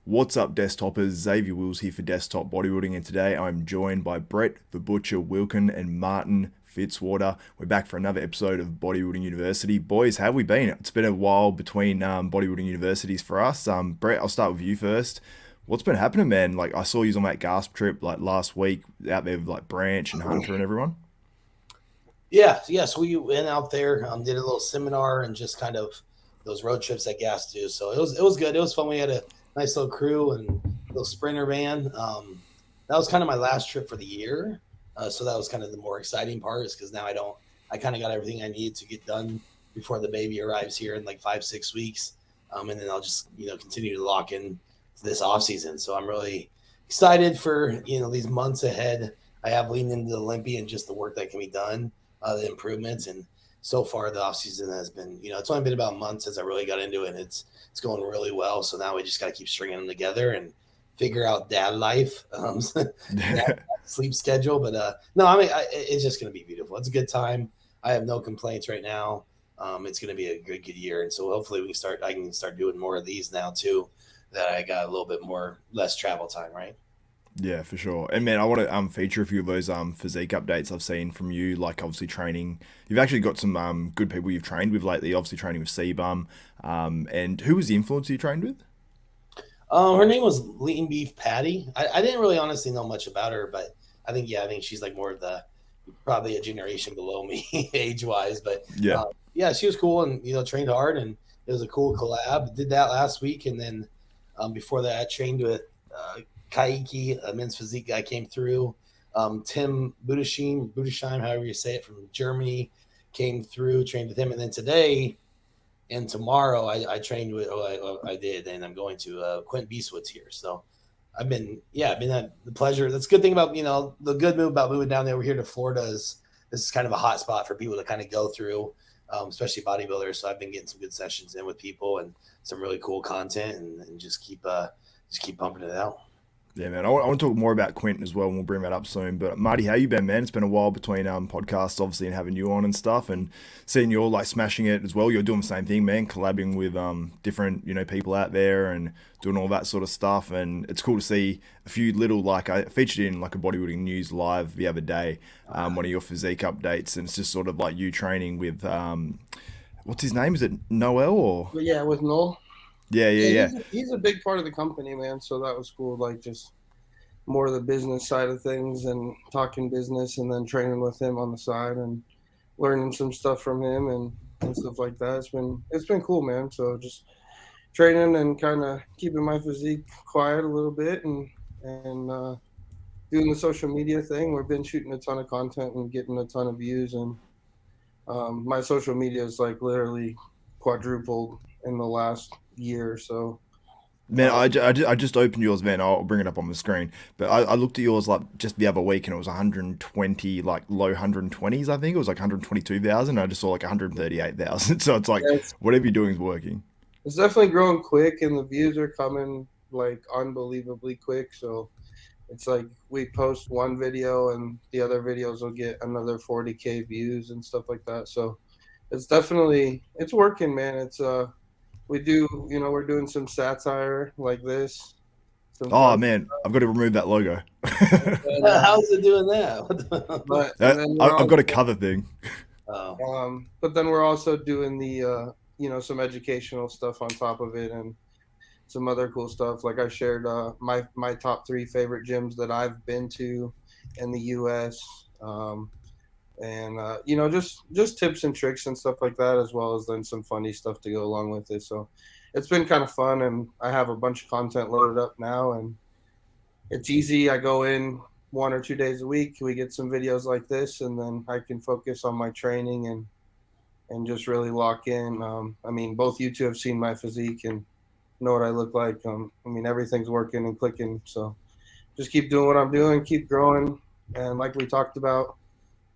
What's up, desktopers? Xavier Wills here for Desktop Bodybuilding, and today I'm joined by Brett the Butcher Wilkin and Martin Fitzwater. We're back for another episode of Bodybuilding University. Boys, how have we been? It's been a while between bodybuilding universities for us. Brett, I'll start with you first. What's been happening, man? Like, I saw you on that gasp trip like last week out there with like Branch and Hunter and everyone. Yeah. So we went out there, did a little seminar and just kind of those road trips that gas do. So it was good. It was fun. We had a nice little crew and little sprinter van. That was kind of my last trip for the year. So that was kind of the more exciting part, is because now I kind of got everything I need to get done before the baby arrives here in like 5-6 weeks. And then I'll just, continue to lock in to this off season. So I'm really excited for, these months ahead. I have leaned into the Olympia and just the work that can be done, the improvements. And so far the off season has been, it's only been about a month since I really got into it. And it's going really well. So now we just got to keep stringing them together and figure out dad life, dad sleep schedule. But no, I mean, it's just going to be beautiful. It's a good time. I have no complaints right now. It's going to be a good year. And so hopefully I can start doing more of these now too, that I got a little bit less travel time. Right. Yeah, for sure. And man, I want to feature a few of those physique updates I've seen from you. Like obviously training. You've actually got some good people you've trained with lately. Obviously training with C-Bum. And who was the influencer you trained with? Her name was Lean Beef Patty. I didn't really honestly know much about her, but I think she's like more of probably a generation below me age wise. But Yeah. yeah, she was cool and trained hard, and it was a cool collab. Did that last week, and then before that, I trained with Kaiki, a men's physique guy, came through. Tim Budesheim, however you say it, from Germany, came through, trained with him. And then today and tomorrow I trained with, I did, and I'm going to Quint Beastwood's here. So I've been had the pleasure. That's a good thing about, the good move about moving down there over here to Florida is this is kind of a hot spot for people to kind of go through, especially bodybuilders. So I've been getting some good sessions in with people and some really cool content, and just keep pumping it out. Yeah, man. I want to talk more about Quentin as well, and we'll bring that up soon. But Marty, how you been, man? It's been a while between podcasts, obviously, and having you on and stuff, and seeing you're like smashing it as well. You're doing the same thing, man. Collabing with different people out there and doing all that sort of stuff. And it's cool to see a few little like I featured in like a bodybuilding news live the other day, one of your physique updates, and it's just sort of like you training with what's his name? Is it Noel or? But yeah, with Noel. Yeah, yeah, Yeah, yeah. he's a big part of the company, man. So that was cool. Like just more of the business side of things and talking business, and then training with him on the side and learning some stuff from him and stuff like that. It's been cool, man. So just training and kind of keeping my physique quiet a little bit and doing the social media thing. We've been shooting a ton of content and getting a ton of views, and my social media is like literally quadrupled in the last year or so. Man, I just opened yours, man. I'll bring it up on the screen. But I looked at yours like just the other week, and it was 120, like low 120s, I think. It was like 122,000. I just saw like 138,000. So it's like Yeah, whatever you're doing is working. it's definitely growing quick, and the views are coming like unbelievably quick. So it's like we post one video, and the other videos will get another 40K views and stuff like that. So it's working, man. We do, we're doing some satire like this, some Oh fun, man, I've got to remove that logo. and, How's it doing that? but and then we're I've got a also, cover thing. Oh, but then we're also doing the, some educational stuff on top of it, and some other cool stuff. Like I shared my top three favorite gyms that I've been to in the U.S. And just tips and tricks and stuff like that, as well as then some funny stuff to go along with it. So it's been kind of fun, and I have a bunch of content loaded up now, and it's easy. I go in 1 or 2 days a week, we get some videos like this, and then I can focus on my training and just really lock in. I mean, both you two have seen my physique and know what I look like. I mean, everything's working and clicking, so just keep doing what I'm doing, keep growing, and like we talked about,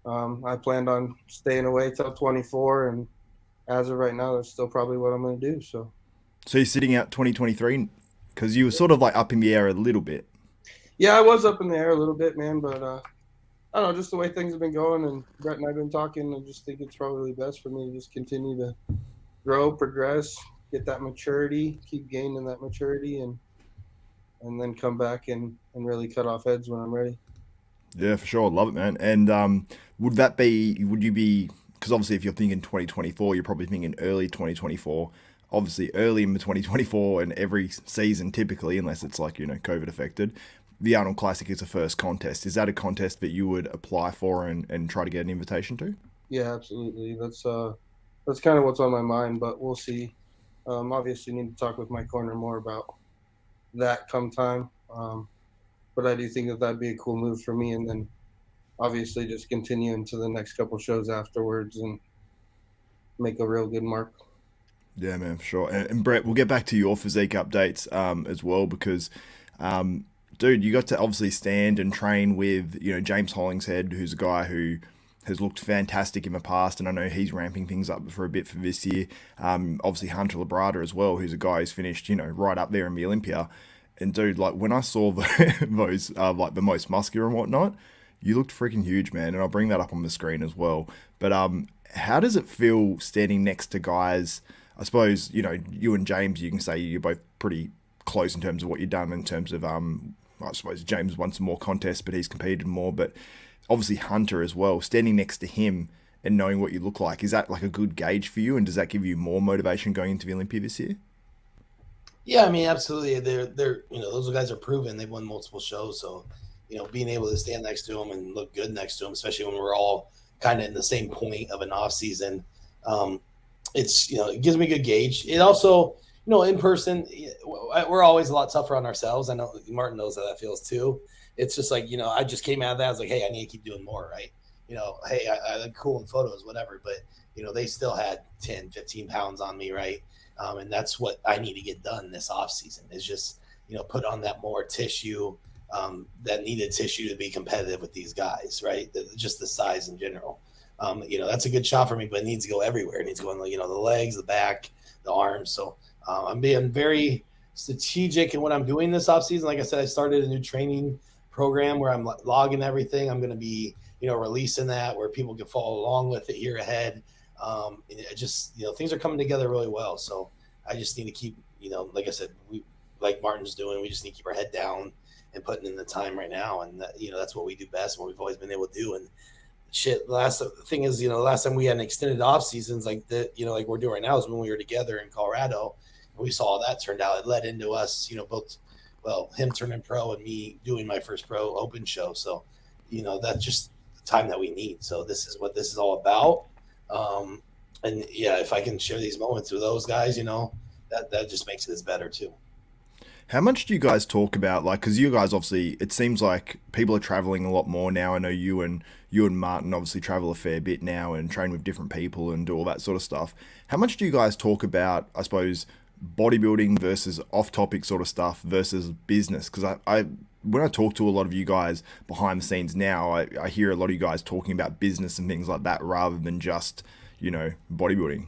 I planned on staying away till 24, and as of right now, that's still probably what I'm going to do. So So you're sitting out 2023 because you were sort of like up in the air a little bit. yeah, I was up in the air a little bit, man, but I don't know, just the way things have been going, and Brett and I've been talking, I just think it's probably best for me to just continue to grow, progress, get that maturity, keep gaining that maturity, and then come back and really cut off heads when I'm ready. Yeah, for sure. Love it, man. And would you be, because obviously if you're thinking 2024, you're probably thinking early 2024. Obviously early in 2024 and every season typically, unless it's like, COVID affected, the Arnold Classic is the first contest. Is that a contest that you would apply for and try to get an invitation to? Yeah, absolutely. That's kind of what's on my mind, but we'll see. Obviously need to talk with my corner more about that come time. But I do think that that'd be a cool move for me, and then obviously just continue into the next couple shows afterwards and make a real good mark. Yeah, man, for sure. And Brett, we'll get back to your physique updates as well because, dude, you got to obviously stand and train with, James Hollingshead, who's a guy who has looked fantastic in the past, and I know he's ramping things up for a bit for this year. Obviously Hunter Labrada as well, who's a guy who's finished, right up there in the Olympia. And dude, like when I saw those, like the most muscular and whatnot, you looked freaking huge, man. And I'll bring that up on the screen as well. But how does it feel standing next to guys? I suppose you and James, you can say you're both pretty close in terms of what you've done. In terms of I suppose James won some more contests, but he's competed more. But obviously Hunter as well, standing next to him and knowing what you look like, is that like a good gauge for you? And does that give you more motivation going into the Olympia this year? Yeah, I mean, absolutely. They're those guys are proven. They've won multiple shows, so being able to stand next to them and look good next to them, especially when we're all kind of in the same point of an off season, it's it gives me a good gauge. It also in person, we're always a lot tougher on ourselves. I know Martin knows how that feels too. It's just like I just came out of that. I was like, hey, I need to keep doing more, right? Hey, I look cool in photos, whatever, but they still had 10, 15 pounds on me, right? And that's what I need to get done this off season is just, put on that more tissue, that needed tissue to be competitive with these guys, right? Just the size in general. That's a good shot for me, but it needs to go everywhere. It needs to go in, the legs, the back, the arms. So I'm being very strategic in what I'm doing this off season. Like I said, I started a new training program where I'm logging everything. I'm going to be, releasing that where people can follow along with it here ahead. Things are coming together really well. So I just need to keep, like I said, like Martin's doing, we just need to keep our head down and putting in the time right now. And that's what we do best, what we've always been able to do. And shit, the last thing is, last time we had an extended off seasons like like we're doing right now is when we were together in Colorado and we saw how that turned out. It led into us, both, him turning pro and me doing my first pro open show. So, that's just the time that we need. So this is what this is all about. And yeah, if I can share these moments with those guys, that just makes it as better too. How much do you guys talk about, like, because you guys obviously, it seems like people are traveling a lot more now. I know you and Martin obviously travel a fair bit now and train with different people and do all that sort of stuff. How much do you guys talk about, I suppose, bodybuilding versus off-topic sort of stuff versus business? Because I when I talk to a lot of you guys behind the scenes now, I hear a lot of you guys talking about business and things like that rather than just, bodybuilding.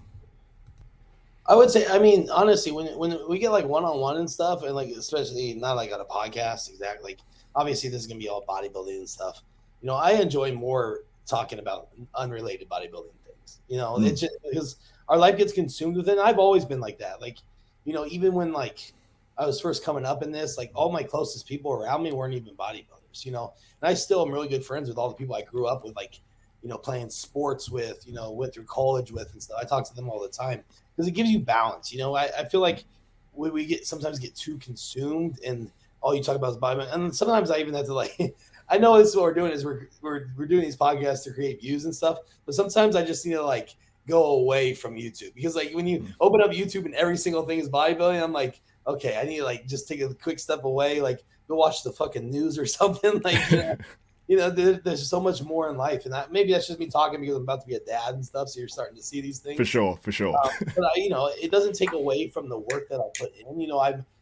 I would say, I mean, honestly, when we get like one-on-one and stuff, and like especially not like on a podcast, exactly. Like obviously, this is gonna be all bodybuilding and stuff. I enjoy more talking about unrelated bodybuilding things. It's just because our life gets consumed with it. And I've always been like that. Like, even when like I was first coming up in this, like all my closest people around me weren't even bodybuilders. And I still am really good friends with all the people I grew up with, like, playing sports with, went through college with and stuff. I talk to them all the time because it gives you balance. I feel like we sometimes get too consumed and all you talk about is bodybuilding. And sometimes I even have to like, I know this is what we're doing is we're doing these podcasts to create views and stuff, but sometimes I just need to like go away from YouTube because like when you open up YouTube and every single thing is bodybuilding, I'm like, okay, I need to like just take a quick step away, like go watch the fucking news or something. Like, there's so much more in life, and maybe that's just me talking because I'm about to be a dad and stuff. So you're starting to see these things For sure. but it doesn't take away from the work that I put in.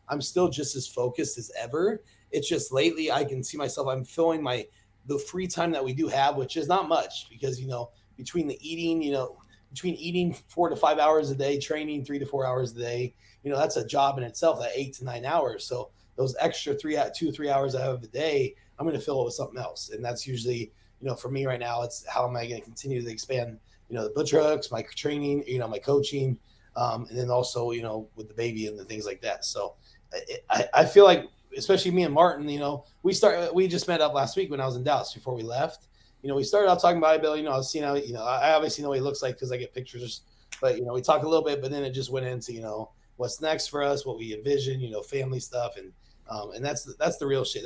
I'm still just as focused as ever. It's just lately I can see myself. I'm filling the free time that we do have, which is not much because between the eating, between eating 4 to 5 hours a day, training 3 to 4 hours a day, that's a job in itself, that 8 to 9 hours. So those extra 2 or 3 hours I have a day, I'm going to fill it with something else. And that's usually, for me right now, it's how am I going to continue to expand, the butcher hooks, my training, my coaching, and then also, with the baby and the things like that. So I feel like especially me and Martin, we just met up last week when I was in Dallas before we left. We started out talking bodybuilding. I was seeing how, I obviously know what he looks like because I get pictures, but, we talk a little bit, but then it just went into, what's next for us, what we envision, family stuff. And that's the real shit.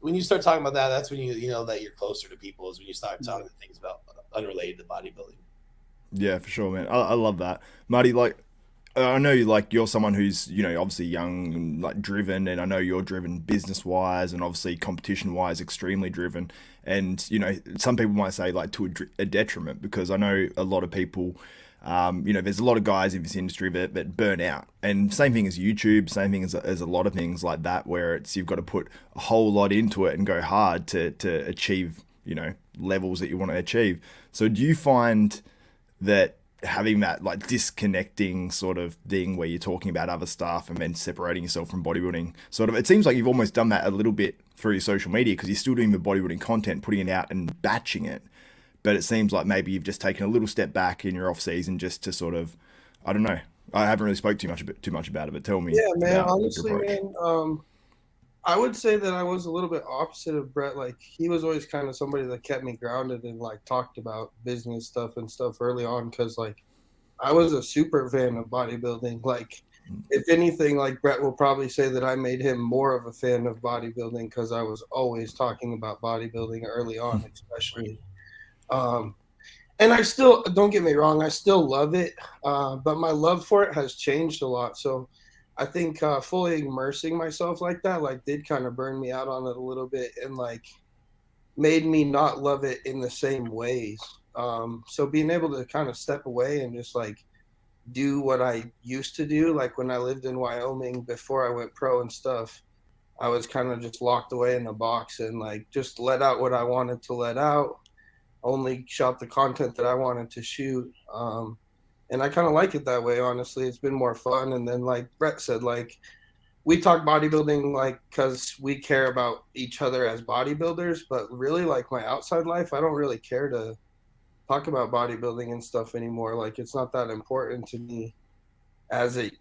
When you start talking about that, that's when you know that you're closer to people, is when you start talking things about unrelated to bodybuilding. Yeah, for sure, man. I love that. Marty, like, I know you're someone who's, obviously young and like driven, and I know you're driven business wise and obviously competition wise, extremely driven. And, some people might say like to a detriment, because I know a lot of people, there's a lot of guys in this industry that burn out. And same thing as YouTube, same thing as a lot of things like that, where you've got to put a whole lot into it and go hard to achieve, levels that you want to achieve. So do you find that having that like disconnecting sort of thing where you're talking about other stuff and then separating yourself from bodybuilding, sort of, it seems like you've almost done that a little bit through your social media, because you're still doing the bodybuilding content, putting it out and batching it, but it seems like maybe you've just taken a little step back in your off season just to sort of, I don't know, I haven't really spoke too much about it, but tell me. Yeah, man, honestly, man, I would say that I was a little bit opposite of Brett. Like, he was always kind of somebody that kept me grounded and like talked about business stuff and stuff early on, because like I was a super fan of bodybuilding. Like, if anything, like Brett will probably say that I made him more of a fan of bodybuilding, because I was always talking about bodybuilding early on, especially. And I still, don't get me wrong, I still love it, but my love for it has changed a lot. So I think fully immersing myself like that, like, did kind of burn me out on it a little bit, and like made me not love it in the same ways. So being able to kind of step away and just like do what I used to do, like when I lived in Wyoming before I went pro and stuff, I was kind of just locked away in a box and like just let out what I wanted to let out, only shot the content that I wanted to shoot. And I kind of like it that way, honestly. It's been more fun. And then like Brett said, like, we talk bodybuilding like because we care about each other as bodybuilders, but really like my outside life, I don't really care to talk about bodybuilding and stuff anymore. Like, it's not that important to me as it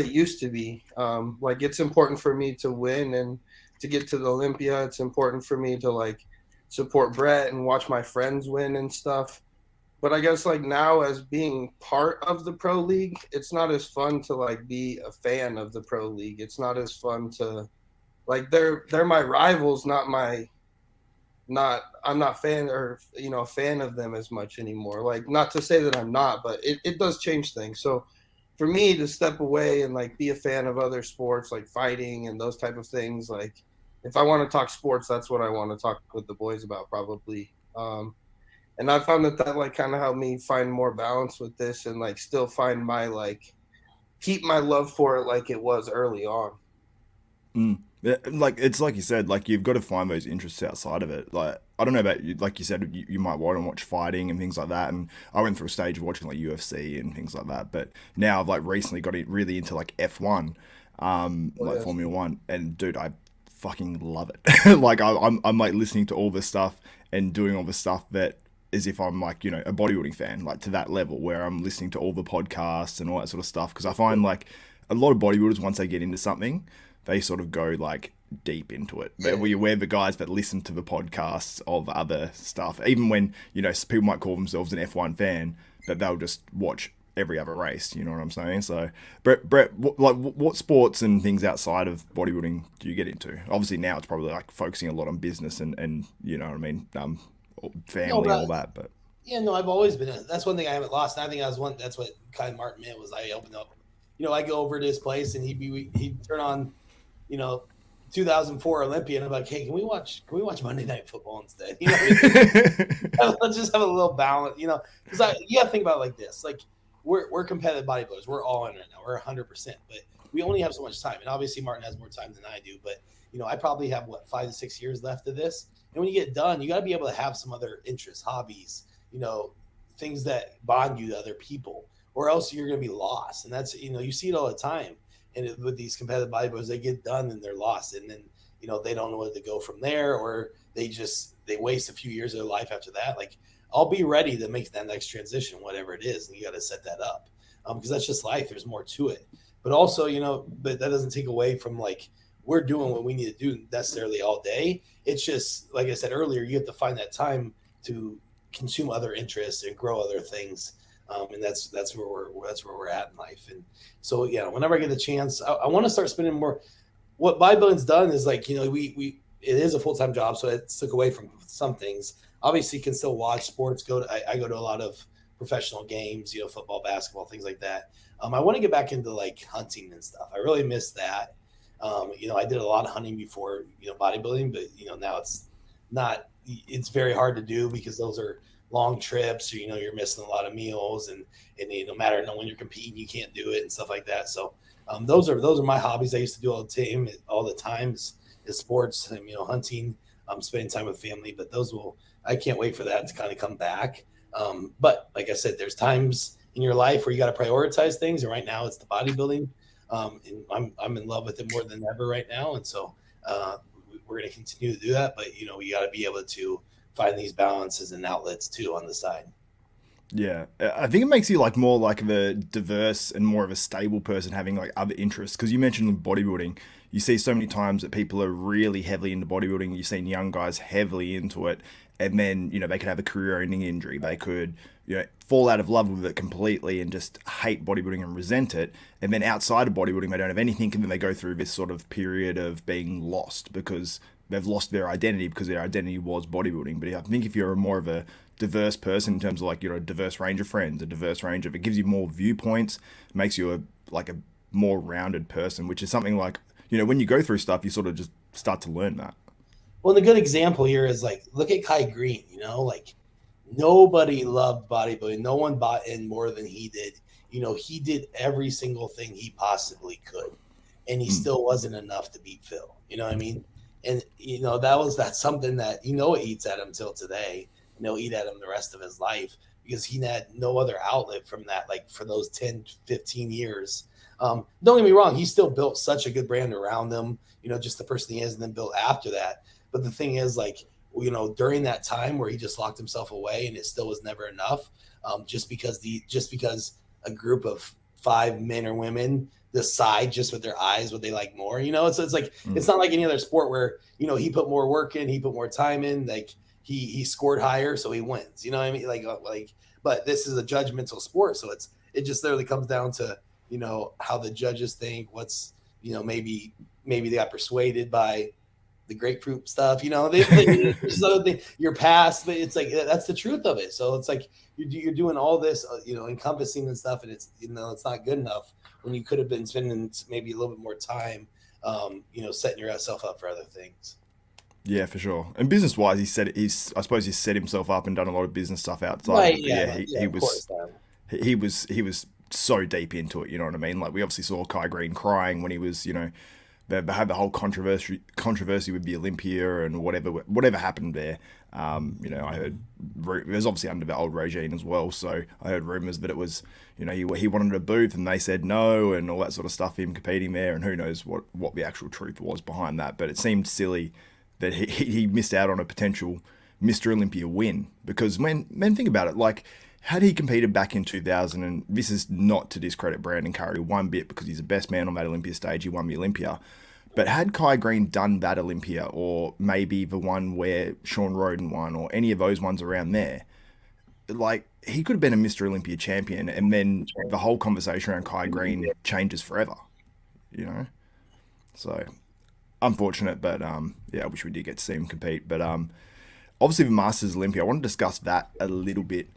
used to be. Like, it's important for me to win and to get to the Olympia. It's important for me to like support Brett and watch my friends win and stuff. But I guess like now, as being part of the pro league, it's not as fun to like be a fan of the pro league. It's not as fun to like, they're my rivals, I'm not fan or, a fan of them as much anymore. Like, not to say that I'm not, but it does change things. So for me to step away and like be a fan of other sports like fighting and those type of things, like if I want to talk sports, that's what I want to talk with the boys about probably. And I found that like kind of helped me find more balance with this and like still find my like keep my love for it like it was early on. Yeah, like, it's like you said, like, you've got to find those interests outside of it. Like, I don't know about you, like you said, you might want to watch fighting and things like that. And I went through a stage of watching like UFC and things like that. But now I've like recently got really into like F1, like Formula One, and dude, I fucking love it. Like, I'm like listening to all this stuff and doing all the stuff that, as if I'm like, a bodybuilding fan, like to that level where I'm listening to all the podcasts and all that sort of stuff. Because I find like a lot of bodybuilders, once they get into something, they sort of go like deep into it. Yeah. We're the guys that listen to the podcasts of other stuff, even when, people might call themselves an F1 fan, but they'll just watch every other race. You know what I'm saying? So, Brett, what sports and things outside of bodybuilding do you get into? Obviously now it's probably like focusing a lot on business and you know what I mean, family, all that. But yeah, no, I've always been. That's one thing I haven't lost. And I think that's what kind of Martin meant, was I opened up. I go over to his place and he'd turn on, 2004 Olympia, and I'm like, hey, can we watch Monday Night Football instead? Let's just have a little balance, because you got to think about it like this. Like, we're competitive bodybuilders. We're all in right now. We're 100%, but we only have so much time. And obviously Martin has more time than I do, but I probably have 5 to 6 years left of this. And when you get done, you got to be able to have some other interests, hobbies, things that bond you to other people, or else you're going to be lost. And that's, you see it all the time. And with these competitive bodybuilders, they get done and they're lost. And then, they don't know where to go from there, or they waste a few years of their life after that. Like, I'll be ready to make that next transition, whatever it is. And you got to set that up, because that's just life. There's more to it. But also, but that doesn't take away from like we're doing what we need to do necessarily all day. It's just, like I said earlier, you have to find that time to consume other interests and grow other things. And that's where we're at in life. And so, yeah, whenever I get a chance, I want to start spending more. What bodybuilding's done is like, it is a full-time job, so it took away from some things. Obviously, you can still watch sports. I go to a lot of professional games, football, basketball, things like that. I want to get back into like hunting and stuff. I really miss that. I did a lot of hunting before, bodybuilding, but now it's very hard to do because those are long trips, or, you're missing a lot of meals, and no matter when you're competing, you can't do it and stuff like that. So those are my hobbies. I used to do all the time is sports and, hunting, spending time with family, but I can't wait for that to kind of come back. But like I said, there's times in your life where you got to prioritize things. And right now it's the bodybuilding. And I'm in love with it more than ever right now. And so we're going to continue to do that. But, you got to be able to find these balances and outlets too on the side. Yeah, I think it makes you like more like of a diverse and more of a stable person having like other interests. Because you mentioned bodybuilding, you see so many times that people are really heavily into bodybuilding. You've seen young guys heavily into it, and then they could have a career-ending injury. They could fall out of love with it completely and just hate bodybuilding and resent it. And then outside of bodybuilding, they don't have anything, and then they go through this sort of period of being lost because they've lost their identity because their identity was bodybuilding. But I think if you're more of a diverse person in terms of like a diverse range of friends, a diverse range of, it gives you more viewpoints, makes you a more rounded person, which is something like when you go through stuff, you sort of just start to learn that. Well, the good example here is like, look at Kai Green. Like nobody loved bodybuilding, no one bought in more than he did. He did every single thing he possibly could, and he still wasn't enough to beat Phil. You know what I mean? And that's something that it eats at him till today. Eat at him the rest of his life because he had no other outlet from that, like for those 10, 15 years. Don't get me wrong, he still built such a good brand around him, just the person he is, and then built after that. But the thing is, like, during that time where he just locked himself away and it still was never enough, just because a group of 5 men or women decide just with their eyes what they like more, it's like, it's not like any other sport where, he put more work in, he put more time in, like he scored higher, so he wins, you know what I mean? Like, but this is a judgmental sport. So it just literally comes down to, how the judges think, what's, maybe they got persuaded by the grapefruit stuff, your past, but it's like, that's the truth of it. So it's like, you're doing all this, encompassing and stuff. And it's, it's not good enough when you could have been spending maybe a little bit more time, setting yourself up for other things. Yeah, for sure. And business wise, I suppose he's set himself up and done a lot of business stuff outside. Right, he was so deep into it. You know what I mean? Like we obviously saw Kai Green crying when he was, they had the whole controversy with the Olympia and whatever happened there. I heard it was obviously under the old regime as well. So I heard rumors that it was, he wanted a booth and they said no and all that sort of stuff. Him competing there, and who knows what the actual truth was behind that. But it seemed silly that he missed out on a potential Mr. Olympia win, because men think about it, like had he competed back in 2000, and this is not to discredit Brandon Curry one bit because he's the best man on that Olympia stage, he won the Olympia, but had Kai Green done that Olympia, or maybe the one where Sean Roden won, or any of those ones around there, like he could have been a Mr. Olympia champion, and then the whole conversation around Kai Green changes forever, so unfortunate, but I wish we did get to see him compete. But obviously the Masters Olympia, I want to discuss that a little bit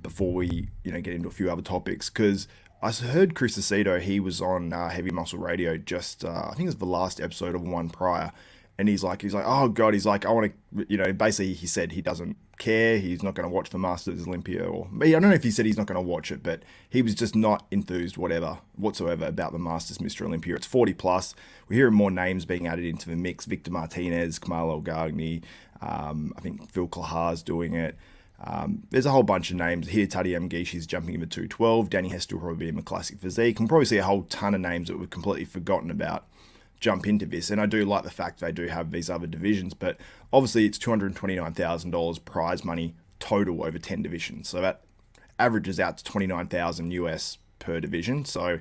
before we get into a few other topics, because I heard Chris Aceto, he was on Heavy Muscle Radio just I think it was the last episode of one prior, and he's like, oh god, he's like, I want to, basically he said he doesn't care, he's not going to watch the Masters Olympia, or I don't know if he said he's not going to watch it, but he was just not enthused whatsoever about the Masters Mr Olympia. It's 40 plus. We're hearing more names being added into the mix: Victor Martinez, Kamalo Gagni, I think Phil Klahar's doing it. There's a whole bunch of names here. Tadej Mgishi's jumping in the 212. Danny Hess will probably be in the classic physique. Can probably see a whole ton of names that we've completely forgotten about jump into this. And I do like the fact they do have these other divisions, but obviously it's $229,000 prize money total over 10 divisions. So that averages out to $29,000 US per division. So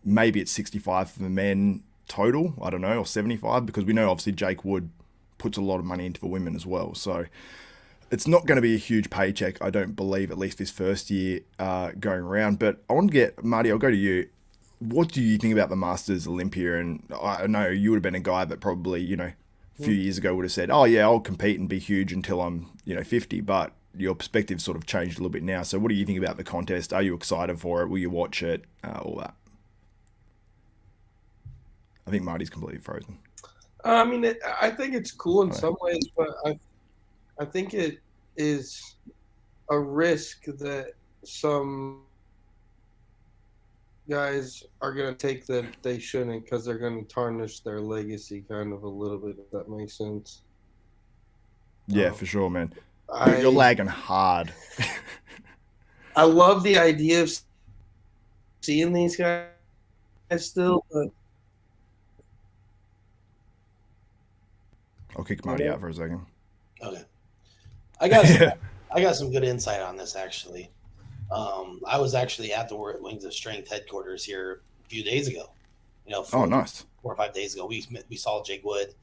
maybe it's 65 for the men. total, I don't know, or 75, because we know obviously Jake Wood puts a lot of money into the women as well. So it's not going to be a huge paycheck, I don't believe, at least this first year going around. But I want to get, Marty, I'll go to you. What do you think about the Masters Olympia? And I know you would have been a guy that probably, you know, a few years ago would have said, oh yeah, I'll compete and be huge until I'm, you know, 50. But your perspective sort of changed a little bit now. So what do you think about the contest? Are you excited for it? Will you watch it? All that. I think Marty's completely frozen. I mean, I think it's cool in some ways, but I think it is a risk that some guys are going to take that they shouldn't, because they're going to tarnish their legacy kind of a little bit, if that makes sense. Yeah, for sure, man. You're lagging hard. I love the idea of seeing these guys still, but I'll kick Marty out for a second. Okay. I got some good insight on this, actually. I was actually at the Wings of Strength headquarters here a few days ago. You know, nice. 4 or 5 days ago. We saw Jake Wood.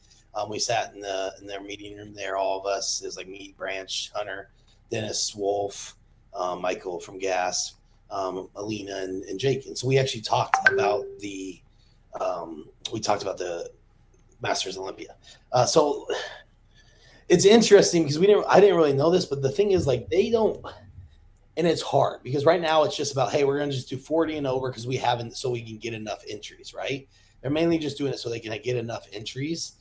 We sat in their meeting room there, all of us. It was like me, Branch, Hunter, Dennis, Wolf, Michael from Gas, Alina, and Jake. And so we actually talked about the Masters Olympia. So it's interesting because I didn't really know this, but the thing is, like, they don't, and it's hard because right now it's just about, hey, we're going to just do 40 and over because we haven't, so we can get enough entries, right? They're mainly just doing it so they can get enough entries.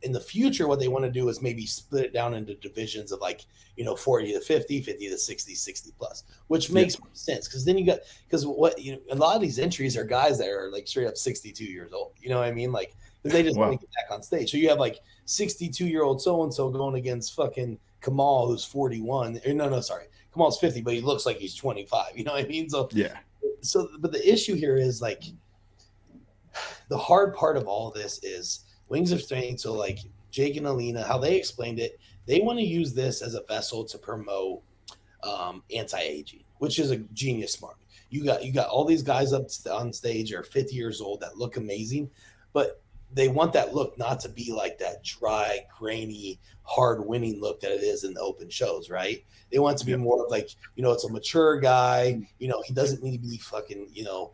In the future, what they want to do is maybe split it down into divisions of, like, you know, 40 to 50, 50 to 60, 60 plus, which makes sense. Cause then a lot of these entries are guys that are like straight up 62 years old. You know what I mean? Like, they just want to get back on stage. So you have like 62-year-old so-and-so going against fucking Kamal, who's 41. Sorry. Kamal's 50, but he looks like he's 25. You know what I mean? So, yeah. So, but the issue here is, like, the hard part of all of this is Wings of Strength. So, like, Jake and Alina, how they explained it, they want to use this as a vessel to promote anti-aging, which is a genius smart. You got all these guys up on stage are 50 years old that look amazing, but they want that look not to be like that dry, grainy, hard winning look that it is in the open shows, right? They want it to be more of, like, you know, it's a mature guy. You know, he doesn't need to be fucking, you know,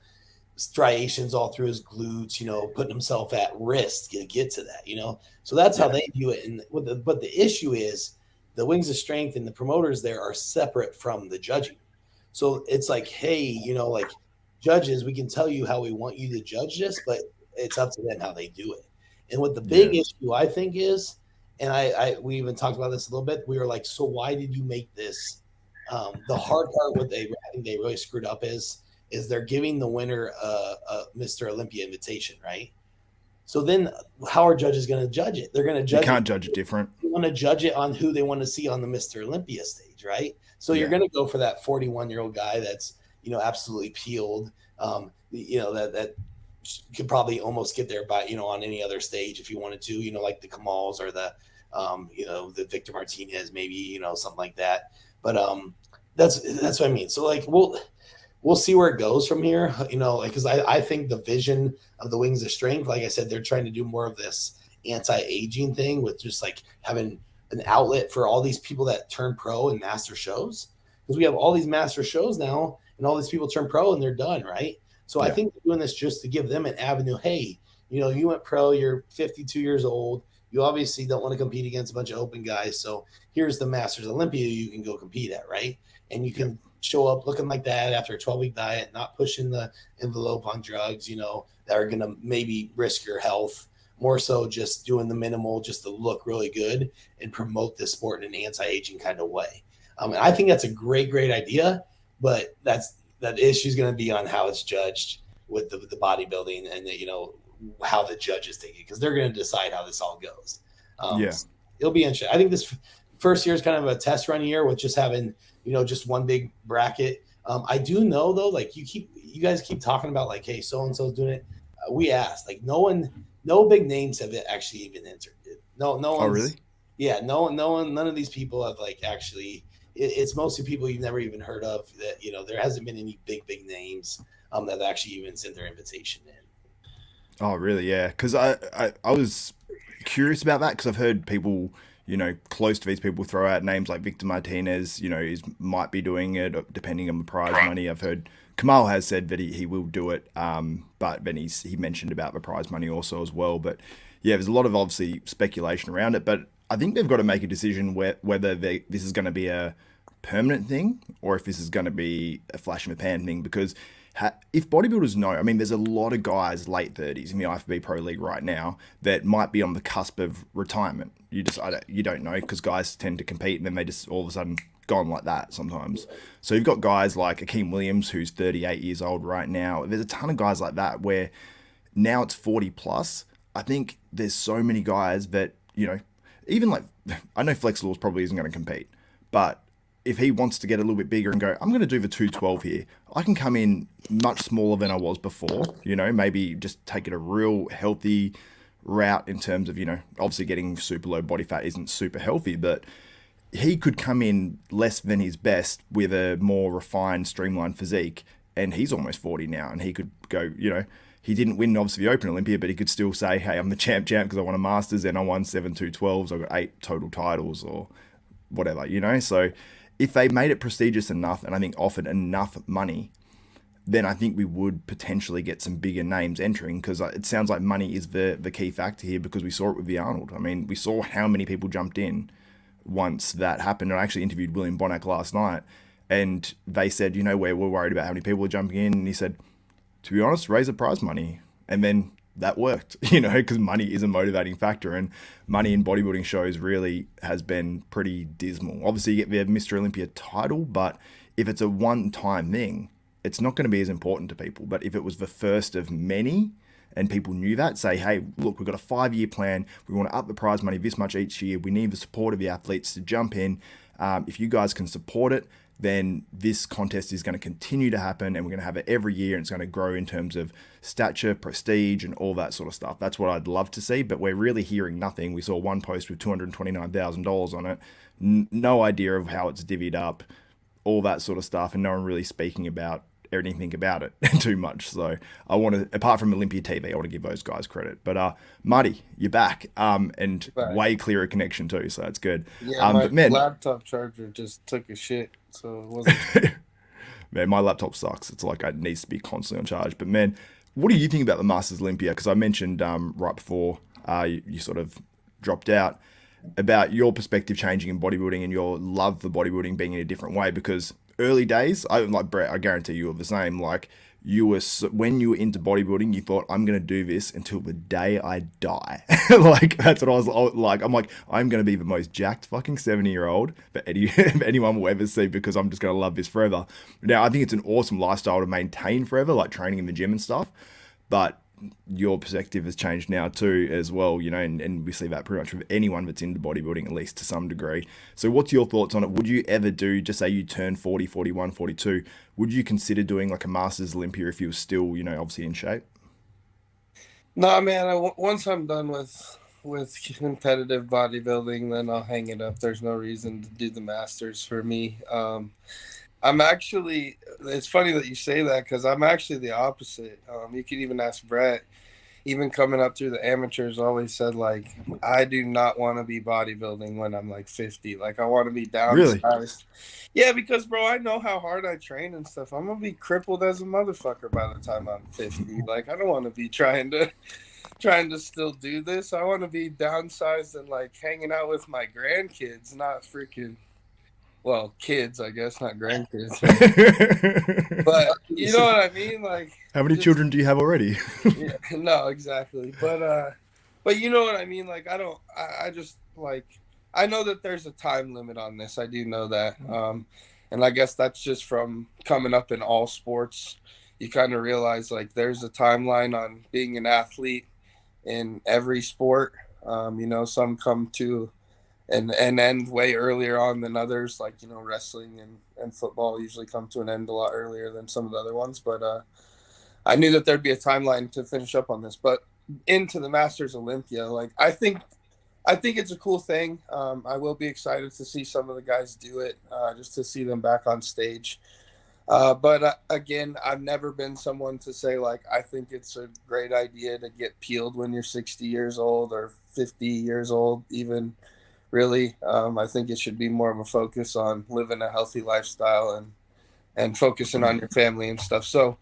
striations all through his glutes, you know, putting himself at risk to get to that, you know? So that's how they view it. But the issue is the Wings of Strength and the promoters there are separate from the judging. So it's like, hey, you know, like, judges, we can tell you how we want you to judge this, but it's up to them how they do it. And what the big issue, I think, is, and we even talked about this a little bit, we were like, so why did you make this? The hard part, I think they really screwed up is they're giving the winner a Mr. Olympia invitation, right? So then how are judges going to judge it? They're going to judge. You can't judge it different. They want to judge it on who they want to see on the Mr. Olympia stage, right? So you're going to go for that 41-year-old guy that's, you know, absolutely peeled, you know, that could probably almost get there by, you know, on any other stage if you wanted to, you know, like the Kamals or the, you know, the Victor Martinez, maybe, you know, something like that. But that's what I mean. So, like, we'll see where it goes from here, you know, like, because I think the vision of the Wings of Strength, like I said, they're trying to do more of this anti-aging thing with just, like, having an outlet for all these people that turn pro and master shows, because we have all these master shows now and all these people turn pro and they're done, right? So I think they're doing this just to give them an avenue. Hey, you know, you went pro, you're 52 years old. You obviously don't want to compete against a bunch of open guys. So here's the Masters Olympia you can go compete at, right? And you can show up looking like that after a 12-week diet, not pushing the envelope on drugs, you know, that are going to maybe risk your health. More so just doing the minimal just to look really good and promote this sport in an anti-aging kind of way. And I think that's a great idea, but that issue is going to be on how it's judged with the bodybuilding and you know, how the judges take it, because they're going to decide how this all goes. It'll be interesting. I think this first year is kind of a test run year with just having, you know, just one big bracket. I do know, though, like, you guys keep talking about, like, hey, so-and-so's doing it. We asked, like, no big names have actually even entered it. No one. Oh, really? Yeah, no one, none of these people have, like, actually. It's mostly people you've never even heard of. That, you know, there hasn't been any big names that have actually even sent their invitation in. Oh, really? Yeah. Because I was curious about that because I've heard people, close to these people throw out names like Victor Martinez, is might be doing it depending on the prize money. I've heard Kamal has said that he will do it, but then he mentioned about the prize money also as well. But yeah, there's a lot of obviously speculation around it. But I think they've got to make a decision whether this is going to be a permanent thing or if this is going to be a flash in the pan thing because if bodybuilders know, I mean, there's a lot of guys late 30s in the IFBB Pro League right now that might be on the cusp of retirement. You don't know because guys tend to compete and then they just all of a sudden gone like that sometimes. So you've got guys like Akeem Williams who's 38 years old right now. There's a ton of guys like that where now it's 40 plus. I think there's so many guys that even like I know Flex Laws probably isn't going to compete, but if he wants to get a little bit bigger and go, I'm going to do the 212 here, I can come in much smaller than I was before, maybe just take it a real healthy route in terms of, obviously getting super low body fat isn't super healthy, but he could come in less than his best with a more refined, streamlined physique. And he's almost 40 now. And he could go, he didn't win obviously the Open Olympia, but he could still say, hey, I'm the champ because I won a Masters and I won 7 212s. I got 8 total titles or whatever, So if they made it prestigious enough and I think offered enough money, then I think we would potentially get some bigger names entering because it sounds like money is the key factor here because we saw it with the Arnold. I mean, we saw how many people jumped in once that happened. And I actually interviewed William Bonac last night and they said, we're worried about how many people are jumping in. And he said, to be honest, raise the prize money. And then that worked, because money is a motivating factor and money in bodybuilding shows really has been pretty dismal. Obviously, you get the Mr. Olympia title, but if it's a one-time thing, it's not going to be as important to people. But if it was the first of many and people knew that, say, hey, look, we've got a 5-year plan. We want to up the prize money this much each year. We need the support of the athletes to jump in. If you guys can support it, then this contest is going to continue to happen and we're going to have it every year and it's going to grow in terms of stature, prestige and all that sort of stuff. That's what I'd love to see, but we're really hearing nothing. We saw one post with $229,000 on it. No idea of how it's divvied up, all that sort of stuff, and no one really speaking about anything about it too much. So I want to, apart from Olympia TV, I want to give those guys credit. But Marty, you're back, and Back. way clearer connection too, so that's good. Yeah, my but man, laptop charger just took a shit, so it wasn't. man, my laptop sucks. It's like it needs to be constantly on charge. But man, what do you think about the Masters Olympia? Because I mentioned right before you sort of dropped out about your perspective changing in bodybuilding and your love for bodybuilding being in a different way. Because early days, like Brett, I guarantee you were the same. Like when you were into bodybuilding, you thought, I'm going to do this until the day I die. Like, that's what I was like. I'm like, I'm going to be the most jacked fucking 70-year-old that anyone will ever see because I'm just going to love this forever. Now, I think it's an awesome lifestyle to maintain forever, like training in the gym and stuff. But your perspective has changed now too as well, and we see that pretty much with anyone that's into bodybuilding, at least to some degree. So what's your thoughts on it? Would you ever do, just say you turn 40, 41, 42, would you consider doing like a Masters Olympia if you were still, obviously in shape? Nah, man, once I'm done with competitive bodybuilding, then I'll hang it up. There's no reason to do the Masters for me. I'm actually, it's funny that you say that because I'm actually the opposite. You could even ask Brett, even coming up through the amateurs, always said, like, I do not want to be bodybuilding when I'm like 50. Like, I want to be downsized. Really? Yeah, because, bro, I know how hard I train and stuff. I'm going to be crippled as a motherfucker by the time I'm 50. Like, I don't want to be trying to still do this. I want to be downsized and, like, hanging out with my grandkids, not freaking... Well, kids, I guess, not grandkids. But you know what I mean? Like, how many children do you have already? Yeah, no, exactly. But you know what I mean? Like, I just like, I know that there's a time limit on this. I do know that. And I guess that's just from coming up in all sports. You kind of realize like there's a timeline on being an athlete in every sport. Some come to and end way earlier on than others, like, wrestling and football usually come to an end a lot earlier than some of the other ones. But I knew that there'd be a timeline to finish up on this. But into the Masters Olympia, like, I think it's a cool thing. I will be excited to see some of the guys do it, just to see them back on stage. But again, I've never been someone to say, like, I think it's a great idea to get peeled when you're 60 years old or 50 years old, even really. I think it should be more of a focus on living a healthy lifestyle and focusing on your family and stuff. So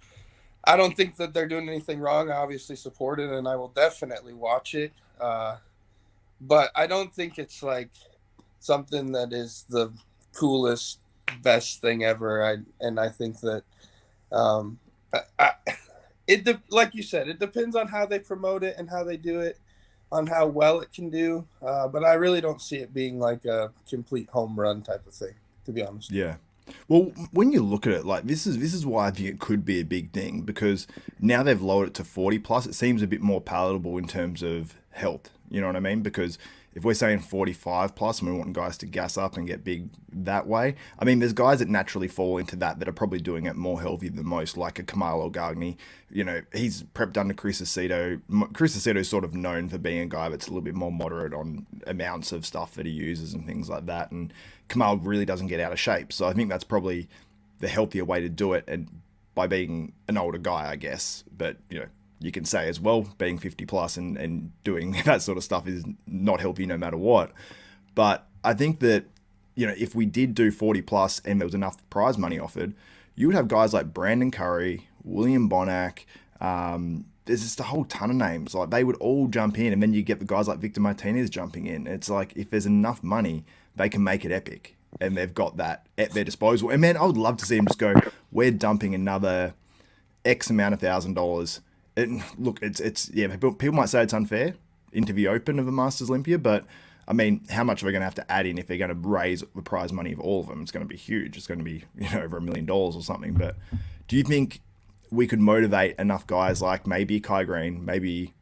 I don't think that they're doing anything wrong. I obviously support it, and I will definitely watch it. But I don't think it's like something that is the coolest, best thing ever. I think that like you said, it depends on how they promote it and how they do it, on how well it can do. But I really don't see it being like a complete home run type of thing, to be honest. Yeah. Well, when you look at it, like this is why I think it could be a big thing, because now they've lowered it to 40 plus. It seems a bit more palatable in terms of health. You know what I mean? Because if we're saying 45 plus and we want guys to gas up and get big that way, I mean, there's guys that naturally fall into that are probably doing it more healthy than most, like a Kamalo Gagni. You know, he's prepped under Chris Aceto. Chris Aceto is sort of known for being a guy that's a little bit more moderate on amounts of stuff that he uses and things like that. And Kamal really doesn't get out of shape. So I think that's probably the healthier way to do it, and by being an older guy, I guess. But, you know, you can say as well, being 50 plus and doing that sort of stuff is not healthy no matter what. But I think that, you know, if we did do 40 plus and there was enough prize money offered, you would have guys like Brandon Curry, William Bonac, there's just a whole ton of names. Like, they would all jump in, and then you get the guys like Victor Martinez jumping in. It's like, if there's enough money, they can make it epic, and they've got that at their disposal. And man, I would love to see them just go, we're dumping another X amount of $1,000. And look, it's yeah, people might say it's unfair into the open of the Masters Olympia, but I mean, how much are they going to have to add in if they're going to raise the prize money of all of them? It's going to be huge. It's going to be, you know, over $1 million or something. But do you think we could motivate enough guys like maybe Kai Green, maybe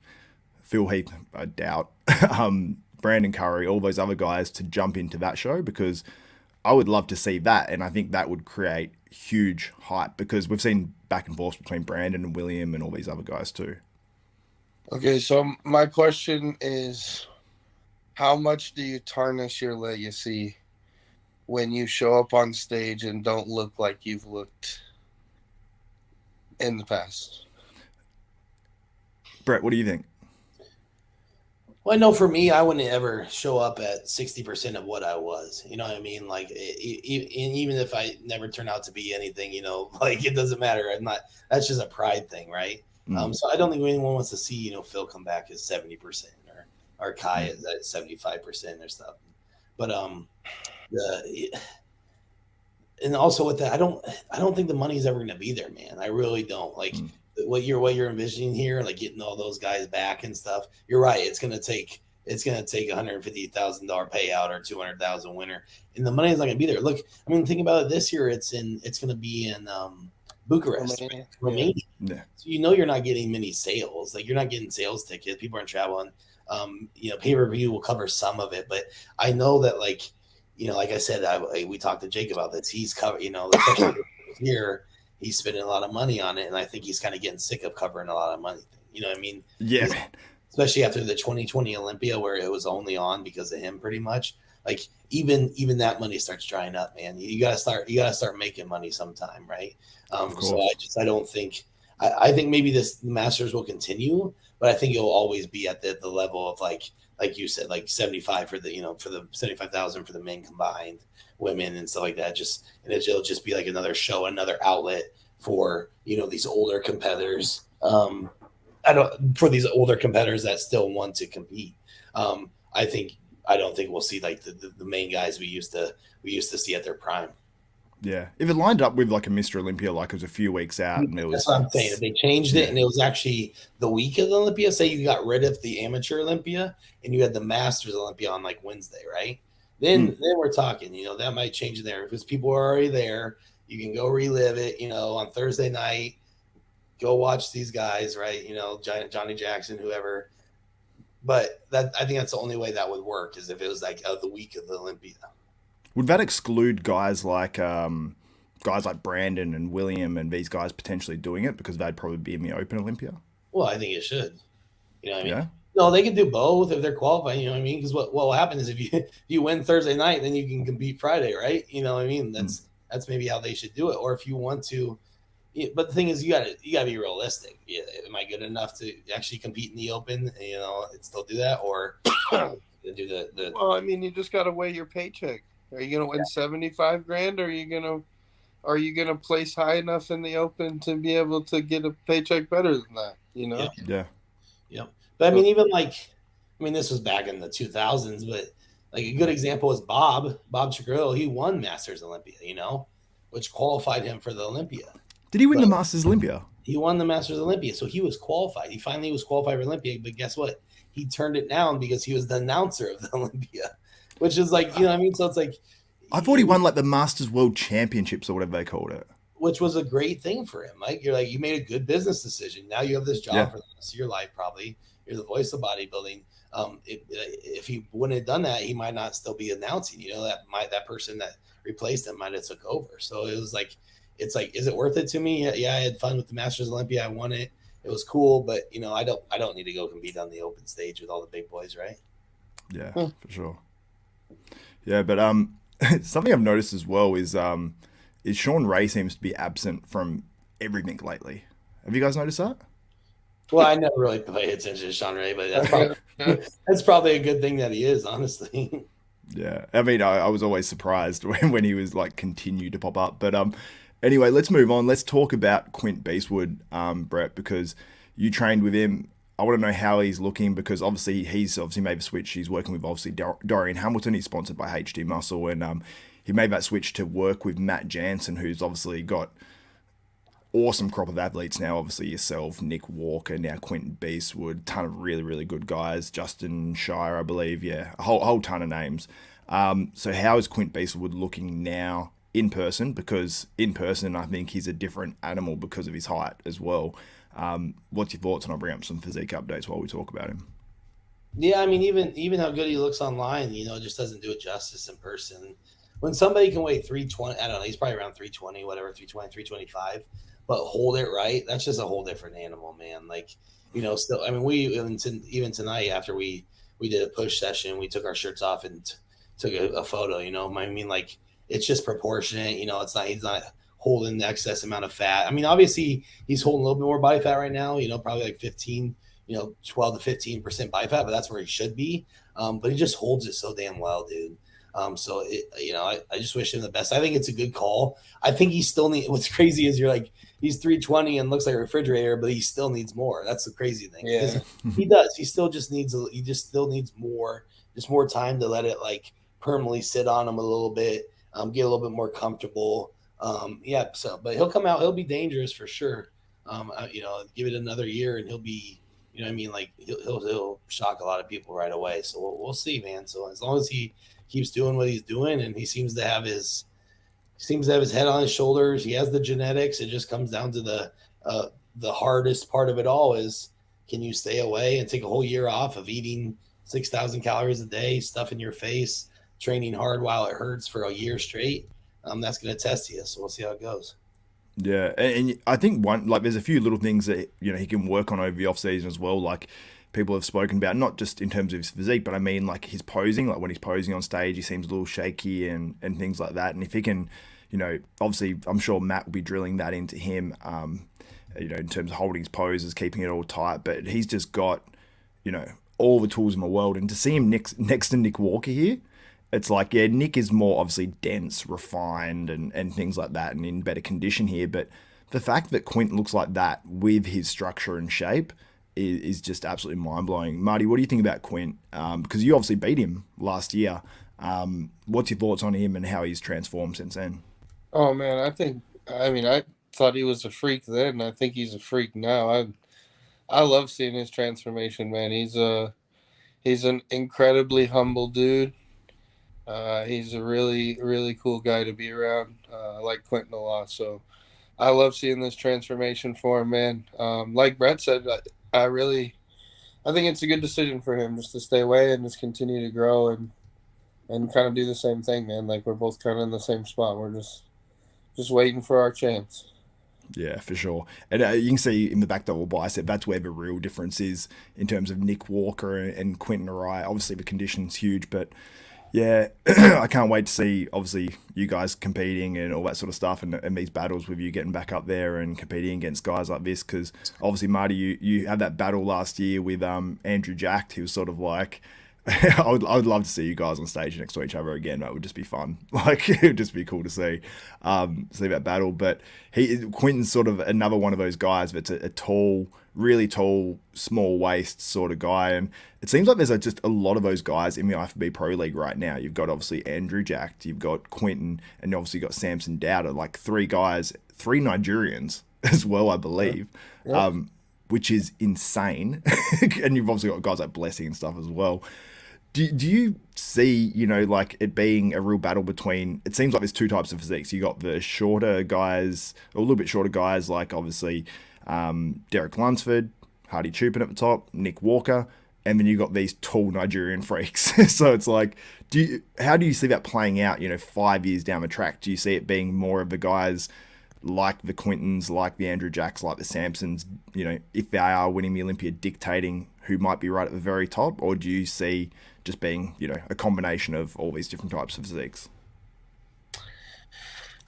Phil Heath, I doubt, Brandon Curry, all those other guys to jump into that show? Because I would love to see that, and I think that would create huge hype, because we've seen back and forth between Brandon and William and all these other guys too. Okay, so my question is, how much do you tarnish your legacy when you show up on stage and don't look like you've looked in the past? Brett, what do you think? Well, I know for me, I wouldn't ever show up at 60% of what I was. You know what I mean? Like, even if I never turn out to be anything, you know, like, it doesn't matter. I'm not. That's just a pride thing, right? So I don't think anyone wants to see, you know, Phil come back as 70% or Kai is at 75% or stuff. But and also with that, I don't think the money's ever going to be there, man. I really don't. Like, what you're envisioning here, like getting all those guys back and stuff. You're right. It's gonna take $150,000 payout or $200,000 winner, and the money is not gonna be there. Look, I mean, think about it. This year, it's gonna be in Bucharest, Romania. Yeah. So you know you're not getting many sales. Like, you're not getting sales tickets. People aren't traveling. You know, pay-per-view will cover some of it, but I know that, like, you know, like I said, we talked to Jake about this. He's covered. You know, here. He's spending a lot of money on it, and I think he's kind of getting sick of covering a lot of money. You know what I mean? Yeah. Especially after the 2020 Olympia, where it was only on because of him, pretty much. Like, even that money starts drying up, man. You gotta start making money sometime, right? So I don't think. I think maybe the Masters will continue, but I think it will always be at the level of like you said, like 75 for the, you know, for the 75,000 for the men combined, women and stuff like that. It'll just be like another show, another outlet for, you know, these older competitors. For these older competitors that still want to compete. I don't think we'll see like the main guys we used to see at their prime. Yeah, if it lined up with like a Mr. Olympia, like it was a few weeks out, and it was. That's what I'm saying. If they changed it, and it was actually the week of the Olympia. Say you got rid of the amateur Olympia, and you had the Masters Olympia on like Wednesday, right? Then we're talking. You know, that might change there because people are already there. You can go relive it. You know, on Thursday night, go watch these guys, right? You know, Johnny Jackson, whoever. But I think that's the only way that would work, is if it was like the week of the Olympia. Would that exclude guys like Brandon and William and these guys potentially doing it, because they'd probably be in the Open Olympia? Well, I think it should. You know what I mean? Yeah. No, they can do both if they're qualified. You know what I mean? Because what will happen is if you win Thursday night, then you can compete Friday, right? You know what I mean? That's that's maybe how they should do it. Or if you want to, but the thing is, you gotta be realistic. Yeah, am I good enough to actually compete in the open? And still do that, or do the? Well, I mean, you just gotta weigh your paycheck. Are you gonna win 75 grand? Or are you gonna place high enough in the open to be able to get a paycheck better than that? Yeah. But I mean, even this was back in the 2000s, but like a good example is Bob Chagrill. He won Masters Olympia, which qualified him for the Olympia. Did he win the Masters Olympia? He won the Masters Olympia, so he was qualified. He finally was qualified for Olympia, but guess what? He turned it down because he was the announcer of the Olympia, which is like, what I mean? So it's like, I thought he won like the Masters World Championships or whatever they called it. Which was a great thing for him. Like, you made a good business decision. Now you have this job for the rest of your life, probably. You're the voice of bodybuilding. If he wouldn't have done that, he might not still be announcing. That person that replaced him might have took over. So it was like, is it worth it to me? Yeah, I had fun with the Masters Olympia. I won it. It was cool, but I don't need to go compete on the open stage with all the big boys, right? Yeah, for sure. Yeah, but something I've noticed as well is Sean Ray seems to be absent from everything lately. Have you guys noticed that? Well, I never really pay attention to Sean Ray, but that's probably a good thing that he is, honestly. Yeah, I mean, I was always surprised when he was like continued to pop up. But anyway, let's move on. Let's talk about Quint Beastwood, Brett, because you trained with him. I want to know how he's looking, because he's made the switch. He's working with Dorian Hamilton. He's sponsored by HD Muscle, and he made that switch to work with Matt Jansen, who's obviously got awesome crop of athletes now. Obviously yourself, Nick Walker, now Quentin Beastwood, ton of really, really good guys. Justin Shire, I believe. Yeah, a whole ton of names. So how is Quint Beastwood looking now in person? Because in person, I think he's a different animal because of his height as well. What's your thoughts? And I'll bring up some physique updates while we talk about him. Yeah, I mean, even how good he looks online, just doesn't do it justice in person. When somebody can weigh 320, I don't know, he's probably around 320, whatever, 320, 325, but hold it right, that's just a whole different animal, man. Like, still, I mean, we even tonight after we did a push session, we took our shirts off and took a photo. I mean, like, it's just proportionate. He's not holding the excess amount of fat. I mean, obviously he's holding a little bit more body fat right now. Probably like 15, 12 to 15% body fat, but that's where he should be. But he just holds it so damn well, dude. I just wish him the best. I think it's a good call. I think he still needs. What's crazy is you're like, he's 320 and looks like a refrigerator, but he still needs more. That's the crazy thing. Yeah, he does. He still just needs. He just still needs more. Just more time to let it like permanently sit on him a little bit. Get a little bit more comfortable. But he'll come out. He'll be dangerous for sure. Give it another year and he'll be. Like he'll shock a lot of people right away. So we'll see, man. So as long as he keeps doing what he's doing, and he seems to have his head on his shoulders. He has the genetics. It just comes down to the hardest part of it all is, can you stay away and take a whole year off of eating 6,000 calories a day, stuff in your face, training hard while it hurts for a year straight? That's going to test you. So we'll see how it goes. Yeah, and I think there's a few little things that he can work on over the off season as well. Like, people have spoken about, not just in terms of his physique, but I mean like his posing. Like when he's posing on stage, he seems a little shaky and things like that. And if he can, obviously I'm sure Matt will be drilling that into him, in terms of holding his poses, keeping it all tight. But he's just got, all the tools in the world. And to see him next to Nick Walker here, it's like, yeah, Nick is more obviously dense, refined and things like that and in better condition here. But the fact that Quint looks like that with his structure and shape is just absolutely mind-blowing. Marty, what do you think about Quint? Because you obviously beat him last year. What's your thoughts on him and how he's transformed since then? Oh, man, I thought he was a freak then. I think he's a freak now. I love seeing his transformation, man. He's an incredibly humble dude. He's a really, really cool guy to be around. I like Quentin a lot, so I love seeing this transformation for him, man. Like Brett said, I think it's a good decision for him just to stay away and just continue to grow and kind of do the same thing, man. Like, we're both kind of in the same spot. We're just waiting for our chance. Yeah, for sure. And you can see in the back double bicep, that's where the real difference is in terms of Nick Walker and Quentin Arai. Obviously, the condition's huge, but Yeah, I can't wait to see, obviously, you guys competing and all that sort of stuff, and these battles with you getting back up there and competing against guys like this. Because obviously, Marty, you had that battle last year with Andrew Jack. He was sort of like, I would love to see you guys on stage next to each other again. That would just be fun. Like it would just be cool to see that battle. But Quinton's sort of another one of those guys that's a tall, really tall, small waist sort of guy, and it seems like there's just a lot of those guys in the IFBB Pro League right now. You've got obviously Andrew Jack, you've got Quinton, and you obviously got Samson Dowder, like three guys, three Nigerians as well, I believe, Yep. which is insane. And you've obviously got guys like Blessing and stuff as well. Do you see, like it being a real battle between, it seems like there's two types of physiques. You got the shorter guys, or a little bit shorter guys, like obviously Derek Lunsford, Hardy Chupin at the top, Nick Walker, and then you got these tall Nigerian freaks. So it's like, how do you see that playing out, 5 years down the track? Do you see it being more of the guys like the Quintons, like the Andrew Jacks, like the Samsons, if they are winning the Olympia, dictating who might be right at the very top? Or do you see just being, a combination of all these different types of physiques?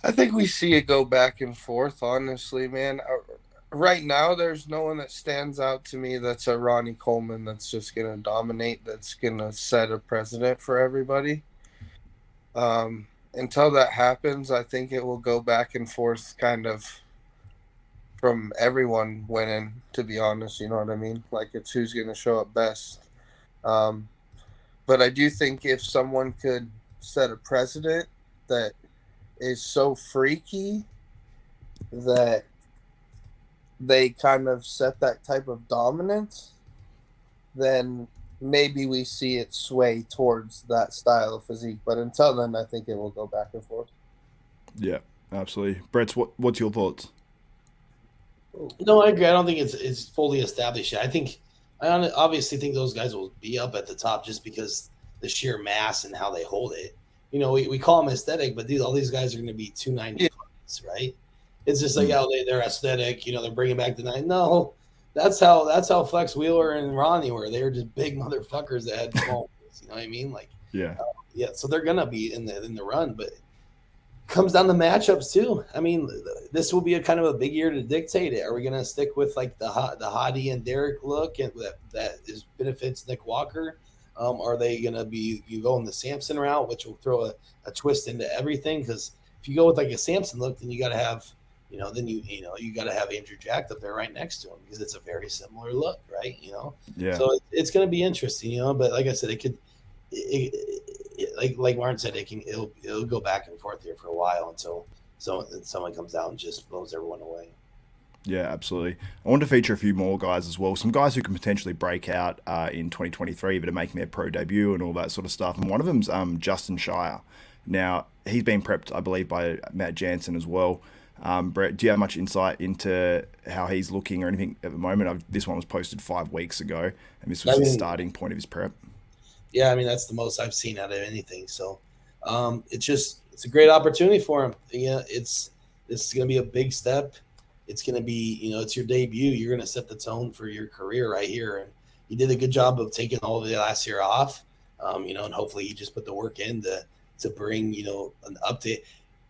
I think we see it go back and forth, honestly, man. Right now, there's no one that stands out to me that's a Ronnie Coleman that's just going to dominate, that's going to set a precedent for everybody. Until that happens, I think it will go back and forth kind of from everyone winning, to be honest, you know what I mean? Like, it's who's going to show up best. But I do think if someone could set a precedent that is so freaky that they kind of set that type of dominance, then maybe we see it sway towards that style of physique. But until then, I think it will go back and forth. Yeah, absolutely. Brett, what's your thoughts? No, I agree. I don't think it's fully established yet. I obviously think those guys will be up at the top just because the sheer mass and how they hold it. We call them aesthetic, but all these guys are going to be 290 pounds, right? It's just like, they're aesthetic. They're bringing back the nine. No, that's how Flex Wheeler and Ronnie were. They were just big motherfuckers that had small. You know what I mean? Like, Yeah, yeah. So they're gonna be in the run, but comes down to matchups too. I mean, this will be a kind of a big year to dictate it. Are we gonna stick with like the Hottie and Derek look, and that benefits Nick Walker? Are they gonna be going the Samson route, which will throw a twist into everything? Because if you go with like a Samson look, then you got to have then you got to have Andrew Jack up there right next to him because it's a very similar look, right? yeah. So it's going to be interesting, But like I said, like Martin said, it'll go back and forth here for a while until someone comes out and just blows everyone away. Yeah, absolutely. I want to feature a few more guys as well. Some guys who can potentially break out in 2023 that are making their pro debut and all that sort of stuff. And one of them's Justin Shire. Now, he's been prepped, I believe, by Matt Jansen as well. Brett, do you have much insight into how he's looking or anything at the moment? This one was posted 5 weeks ago, and this was the starting point of his prep. Yeah, I mean, that's the most I've seen out of anything. So it's a great opportunity for him. Yeah, this is going to be a big step. It's going to be, it's your debut. You're going to set the tone for your career right here. And you did a good job of taking all of the last year off, and hopefully you just put the work in to bring, an update.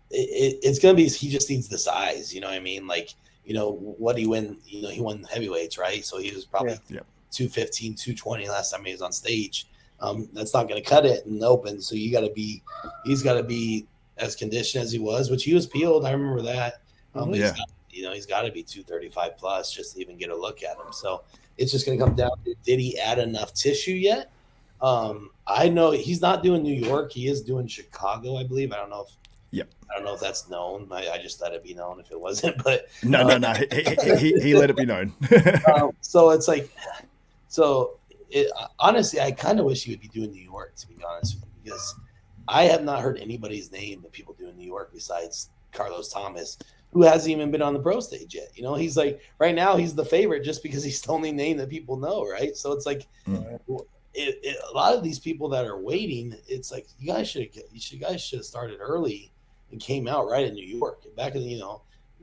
It's going to be, he just needs the size, you know what I mean? Like, what he win, he won heavyweights, right? So he was probably 215, 220 last time he was on stage. That's not going to cut it in the open. So he's got to be as conditioned as he was, which he was peeled. I remember that. He's got to be 235 plus just to even get a look at him. So it's just going to come down to, did he add enough tissue yet? I know he's not doing New York. He is doing Chicago, I believe. I don't know if that's known. I just let it be known if it wasn't. But no. He let it be known. So it's like, honestly, I kind of wish he would be doing New York, to be honest with you, because I have not heard anybody's name that people do in New York besides Carlos Thomas, who hasn't even been on the pro stage yet. He's like, right now he's the favorite just because he's the only name that people know, right? So it's like, a lot of these people that are waiting, it's like, you guys should have started early and came out right in New York. Back in,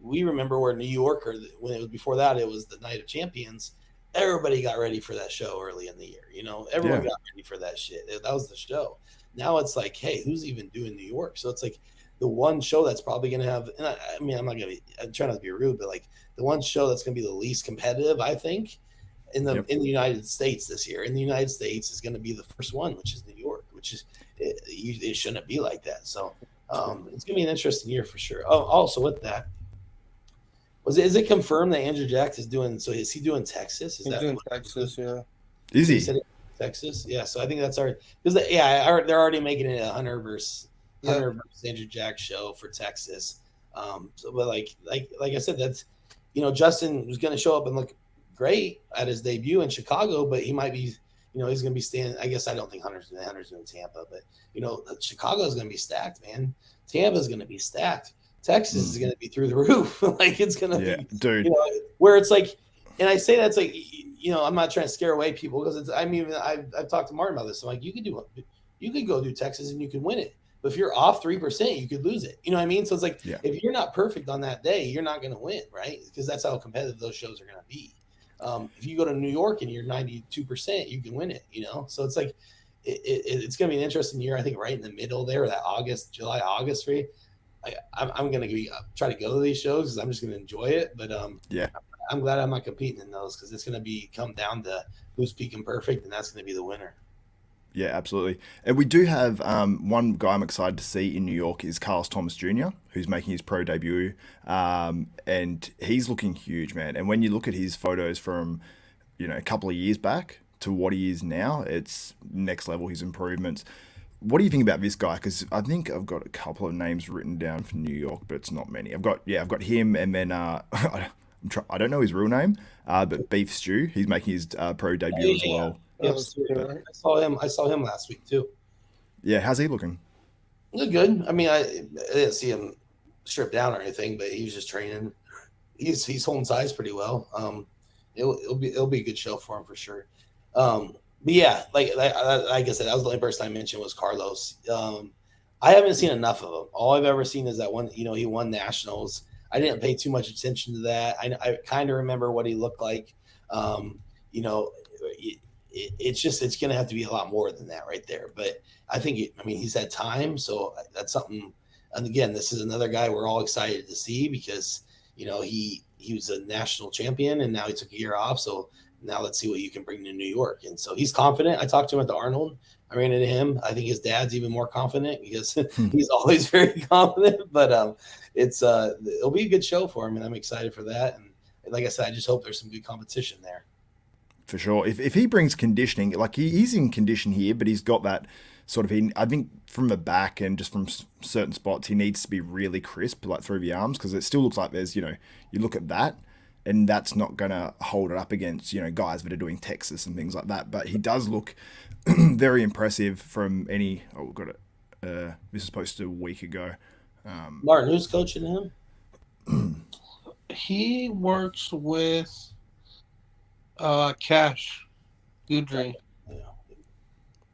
we remember where New York, or when it was before that, it was the Night of Champions. everybody got ready for that show early in the year. You know, everyone got ready for that shit. That was the show. Now it's like, hey, who's even doing New York? So it's like the one show that's probably going to have, and I mean, I'm trying not to be rude, but like the one show that's going to be the least competitive, I think, in the United States this year. In the United States is going to be the first one, which is New York, which is it shouldn't be like that. So it's going to be an interesting year for sure. Oh, also with that, is it confirmed that Andrew Jack is doing? So is he doing Texas? He's doing Texas, yeah. Is he? Texas, yeah. So I think that's already because they're already making it a Hunter versus Andrew Jack show for Texas. But like I said, that's Justin was going to show up and look great at his debut in Chicago, but he might be, he's going to be staying. I guess I don't think Hunter's doing Tampa, but Chicago is going to be stacked, man. Tampa is going to be stacked. Texas is going to be through the roof. Like it's going to be, dude. Where it's like, and I say that's like, I'm not trying to scare away people because it's. I mean, I've talked to Martin about this. I'm like, you could go do Texas and you can win it, but if you're off 3%, you could lose it. You know what I mean? So it's like, if you're not perfect on that day, you're not going to win, right? Because that's how competitive those shows are going to be. If you go to New York and you're 92%, you can win it. So it's like, it's going to be an interesting year. I think right in the middle there, that July, August for you. I'm going to try to go to these shows because I'm just going to enjoy it. But I'm glad I'm not competing in those because it's going to come down to who's peaking perfect, and that's going to be the winner. Yeah, absolutely. And we do have one guy I'm excited to see in New York is Carlos Thomas Jr., who's making his pro debut. And he's looking huge, man. And when you look at his photos from, a couple of years back to what he is now, it's next level, his improvements. What do you think about this guy? Because I think I've got a couple of names written down for New York, but it's not many. I've got him, and then I don't know his real name, but Beef Stew. He's making his pro debut as well. I saw him last week too. Yeah, how's he looking? Look good. I mean, I didn't see him stripped down or anything, but he was just training. He's holding size pretty well. It'll be a good show for him for sure. But yeah, like I said, that was the only person I mentioned was Carlos. I haven't seen enough of him. All I've ever seen is that one. He won nationals. I didn't pay too much attention to that. I kind of remember what he looked like. It's going to have to be a lot more than that right there. But I think, he's had time. So that's something. And again, this is another guy we're all excited to see because, he was a national champion and now he took a year off. So now let's see what you can bring to New York. And so he's confident. I talked to him at the Arnold. I ran into him. I think his dad's even more confident because he's always very confident. But it'll be a good show for him, and I'm excited for that. And like I said, I just hope there's some good competition there. For sure. If he brings conditioning, like he's in condition here, but he's got that sort of, I think from the back and just from certain spots, he needs to be really crisp, like through the arms, because it still looks like there's, you look at that, and that's not going to hold it up against, guys that are doing Texas and things like that. But he does look very impressive from we've got it. This is posted a week ago. Martin, who's coaching him? He works with Cash Goodry. Yeah.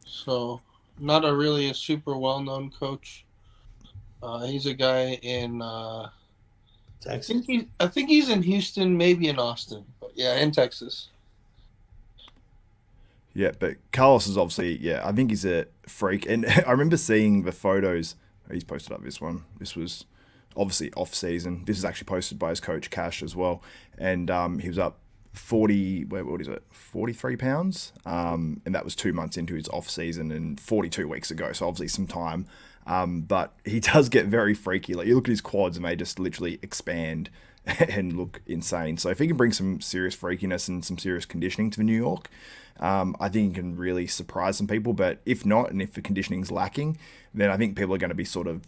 So not a super well-known coach. He's a guy in Texas. I think he's in Houston, maybe in Austin. But yeah, in Texas. Yeah, but Carlos is obviously, I think he's a freak. And I remember seeing the photos. He's posted up this one. This was obviously off season. This is actually posted by his coach Cash as well. And he was up 43 pounds. And that was 2 months into his off season and 42 weeks ago. So obviously some time. But he does get very freaky. Like you look at his quads and they just literally expand and look insane. So if he can bring some serious freakiness and some serious conditioning to New York, I think he can really surprise some people. But if not, and if the conditioning's lacking, then I think people are going to be sort of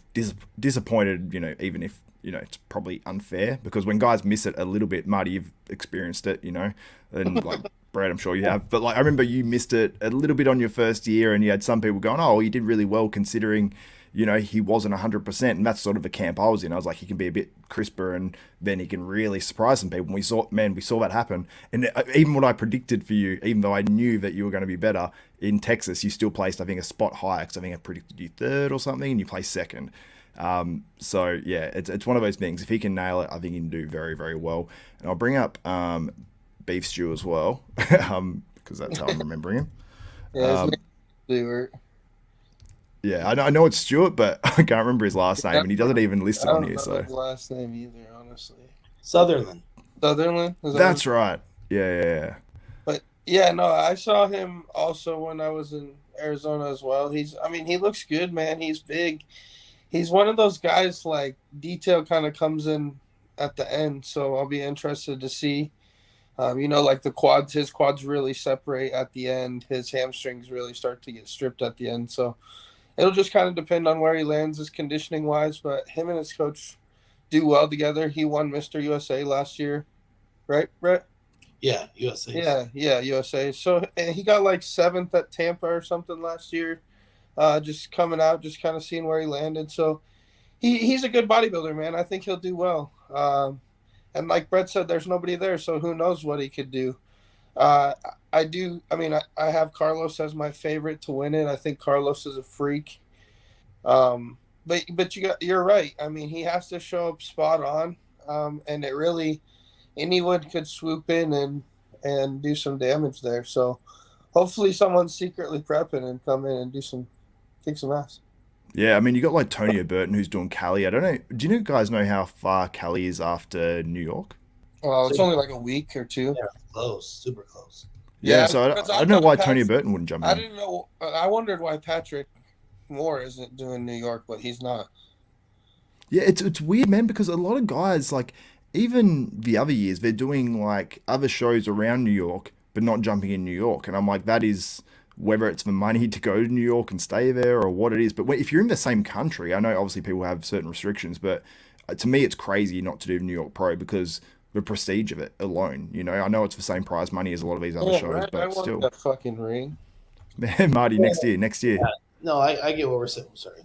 disappointed, even if, it's probably unfair, because when guys miss it a little bit, Marty, you've experienced it, and like Brad, I'm sure you have. But like I remember you missed it a little bit on your first year, and you had some people going, "Oh, you did really well considering." He wasn't 100%, and that's sort of the camp I was in. I was like, he can be a bit crisper, and then he can really surprise some people. And we saw that happen. And even what I predicted for you, even though I knew that you were going to be better in Texas, you still placed, I think, a spot higher, because I think I predicted you third or something, and you placed second. So yeah, it's one of those things. If he can nail it, I think he can do very, very well. And I'll bring up beef stew as well, because that's how I'm remembering him. Yeah, his Um, name is Stewart. yeah, I know it's Stuart, but I can't remember his last name, and he doesn't even list I it on don't here. know So his last name either, honestly. Sutherland. Sutherland? Is that what that's right. Yeah. But yeah, no, I saw him also when I was in Arizona as well. I mean, he looks good, man. He's big. He's one of those guys like detail kind of comes in at the end. So I'll be interested to see. Like his quads really separate at the end. His hamstrings really start to get stripped at the end. So it'll just kind of depend on where he lands his conditioning wise. But him and his coach do well together. He won Mr. USA last year, right, Brett? Yeah, USA. Yeah, USA. So and he got like 7th at Tampa or something last year. Just coming out, just kind of seeing where he landed. So he's a good bodybuilder, man. I think he'll do well. And like Brett said, there's nobody there, so who knows what he could do. Uh, I do. I mean, I have Carlos as my favorite to win it. I think Carlos is a freak. But you're right. I mean, he has to show up spot on. And it really anyone could swoop in and do some damage there. So hopefully someone's secretly prepping and come in and kick some ass. Yeah, I mean, you got like Tony Burton who's doing Cali. I don't know. Do you guys know how far Cali is after New York? Well, it's only like a week or two. Yeah, close, super close. Yeah, so I don't know why Tony Burton wouldn't jump in. I didn't know. I wondered why Patrick Moore isn't doing New York, but he's not. Yeah, it's weird, man, because a lot of guys, like, even the other years, they're doing like other shows around New York, but not jumping in New York. And I'm like, that is whether it's the money to go to New York and stay there or what it is. But if you're in the same country, I know obviously people have certain restrictions, but to me, it's crazy not to do New York Pro because the prestige of it alone. I know it's the same prize money as a lot of these other shows, right? I but want still, that fucking ring. man, Marty, next year. Yeah. No, I get what we're saying. Sorry,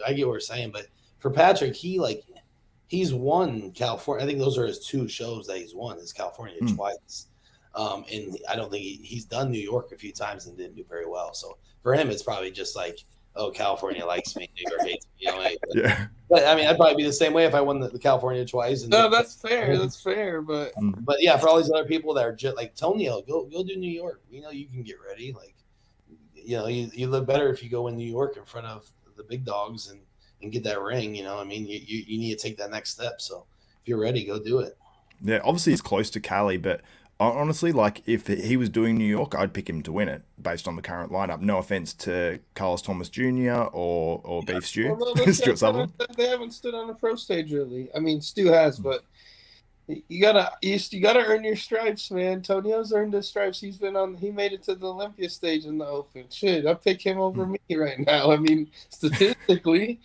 I get what we're saying, but for Patrick, he's won California. I think those are his 2 shows that he's won. Is California twice, and I don't think he's done New York a few times and didn't do very well. So for him, it's probably just like, oh, California likes me, New York hates me. Yeah. But I mean, I'd probably be the same way if I won the California twice. No, that's fair. That's fair. But yeah, for all these other people that are just like Tonio, go do New York. You can get ready. Like, you look better if you go in New York in front of the big dogs and get that ring. I mean, you need to take that next step. So if you're ready, go do it. Yeah, obviously he's close to Cali, but honestly, like if he was doing New York, I'd pick him to win it based on the current lineup. No offense to Carlos Thomas Jr. or Beef Stew, Stuart Sutherland. They haven't stood on a pro stage really. I mean, Stu has, but you gotta earn your stripes, man. Tonio's earned his stripes. He made it to the Olympia stage in the Open. Shit, I pick him over me right now. I mean, statistically.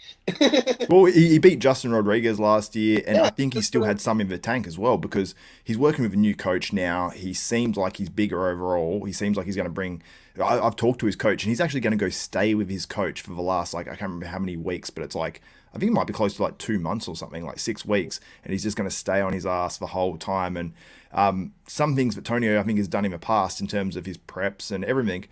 Well, he beat Justin Rodriguez last year, and I think he still had some in the tank as well because he's working with a new coach now. He seems like he's bigger overall. He seems like he's going to bring. I've talked to his coach, and he's actually going to go stay with his coach for the last, like, I can't remember how many weeks, but it's like, I think it might be close to like 2 months or something, like 6 weeks, and he's just going to stay on his ass the whole time. And some things that Tonio, I think, has done in the past in terms of his preps and everything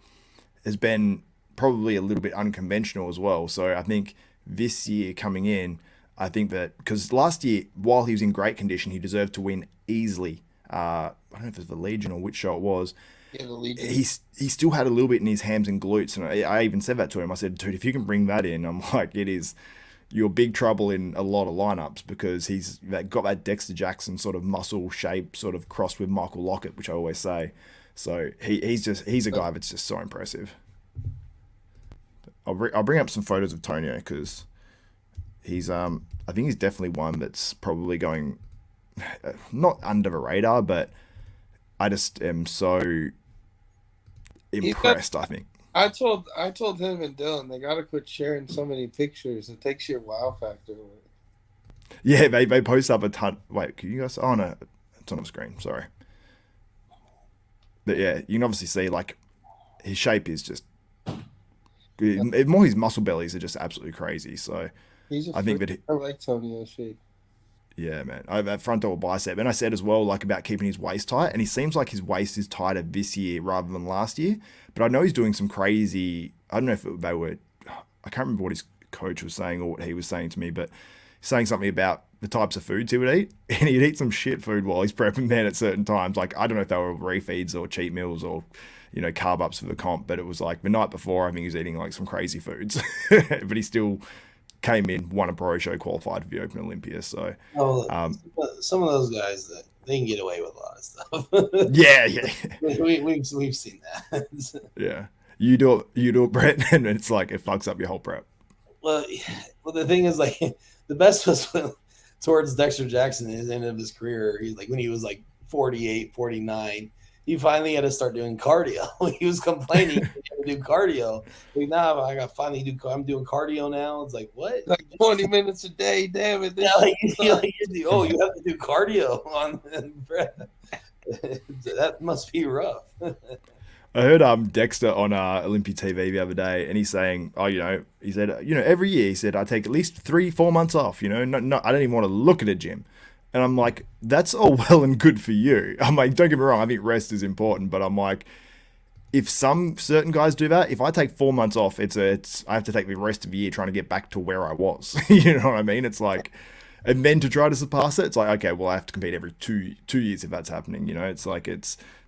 has been probably a little bit unconventional as well. So I think this year coming in, I think that because last year, while he was in great condition, he deserved to win easily. I don't know if it was the Legion or which show it was. Yeah, the Legion. He still had a little bit in his hams and glutes, and I even said that to him. I said, dude, if you can bring that in, I'm like, you're big trouble in a lot of lineups because he's got that Dexter Jackson sort of muscle shape, sort of crossed with Michael Lockett, which I always say. So he's a guy that's just so impressive. I'll bring up some photos of Tonio because he's I think he's definitely one that's probably going not under the radar, but I just am so impressed. I think. I told him and Dylan they gotta quit sharing so many pictures. It takes your wow factor away. Yeah, they post up a ton. Wait, can you guys? Oh no, it's on the screen. Sorry. But yeah, you can obviously see like his shape is just more his muscle bellies are just absolutely crazy. So I think that I like Tonio's shape. Yeah, man. I have that front double bicep. And I said as well, like, about keeping his waist tight. And he seems like his waist is tighter this year rather than last year. But I know he's doing some crazy, I don't know if they were, I can't remember what his coach was saying or what he was saying to me, but saying something about the types of foods he would eat, and he'd eat some shit food while he's prepping, man, at certain times. Like, I don't know if they were refeeds or cheat meals or, you know, carb ups for the comp, but it was like the night before, I think he was eating like some crazy foods, but he still came in, won a pro show, qualified for the Open Olympia. So, some of those guys that they can get away with a lot of stuff. yeah, yeah, we've seen that. yeah. You do it, Brett, and it's like it fucks up your whole prep. Well, the thing is, like, the best was towards Dexter Jackson at his end of his career. He's like, when he was like 48, 49, he finally had to start doing cardio. He was complaining he had to do cardio. Like, nah, I'm doing cardio now. It's like, what? Like 20 minutes a day, damn it. Yeah, you have to do cardio on that must be rough. I heard Dexter on Olympia TV the other day, and he's saying, oh, you know, he said, you know, every year, he said, I take at least 3-4 months off, you know, no, I don't even want to look at a gym. And I'm like, that's all well and good for you. I'm like, don't get me wrong, I think rest is important, but I'm like, if some certain guys do that, if I take 4 months off, I have to take the rest of the year trying to get back to where I was. You know what I mean? It's like, and then to try to surpass it, it's like, okay, well, I have to compete every two years if that's happening. You know, it's like,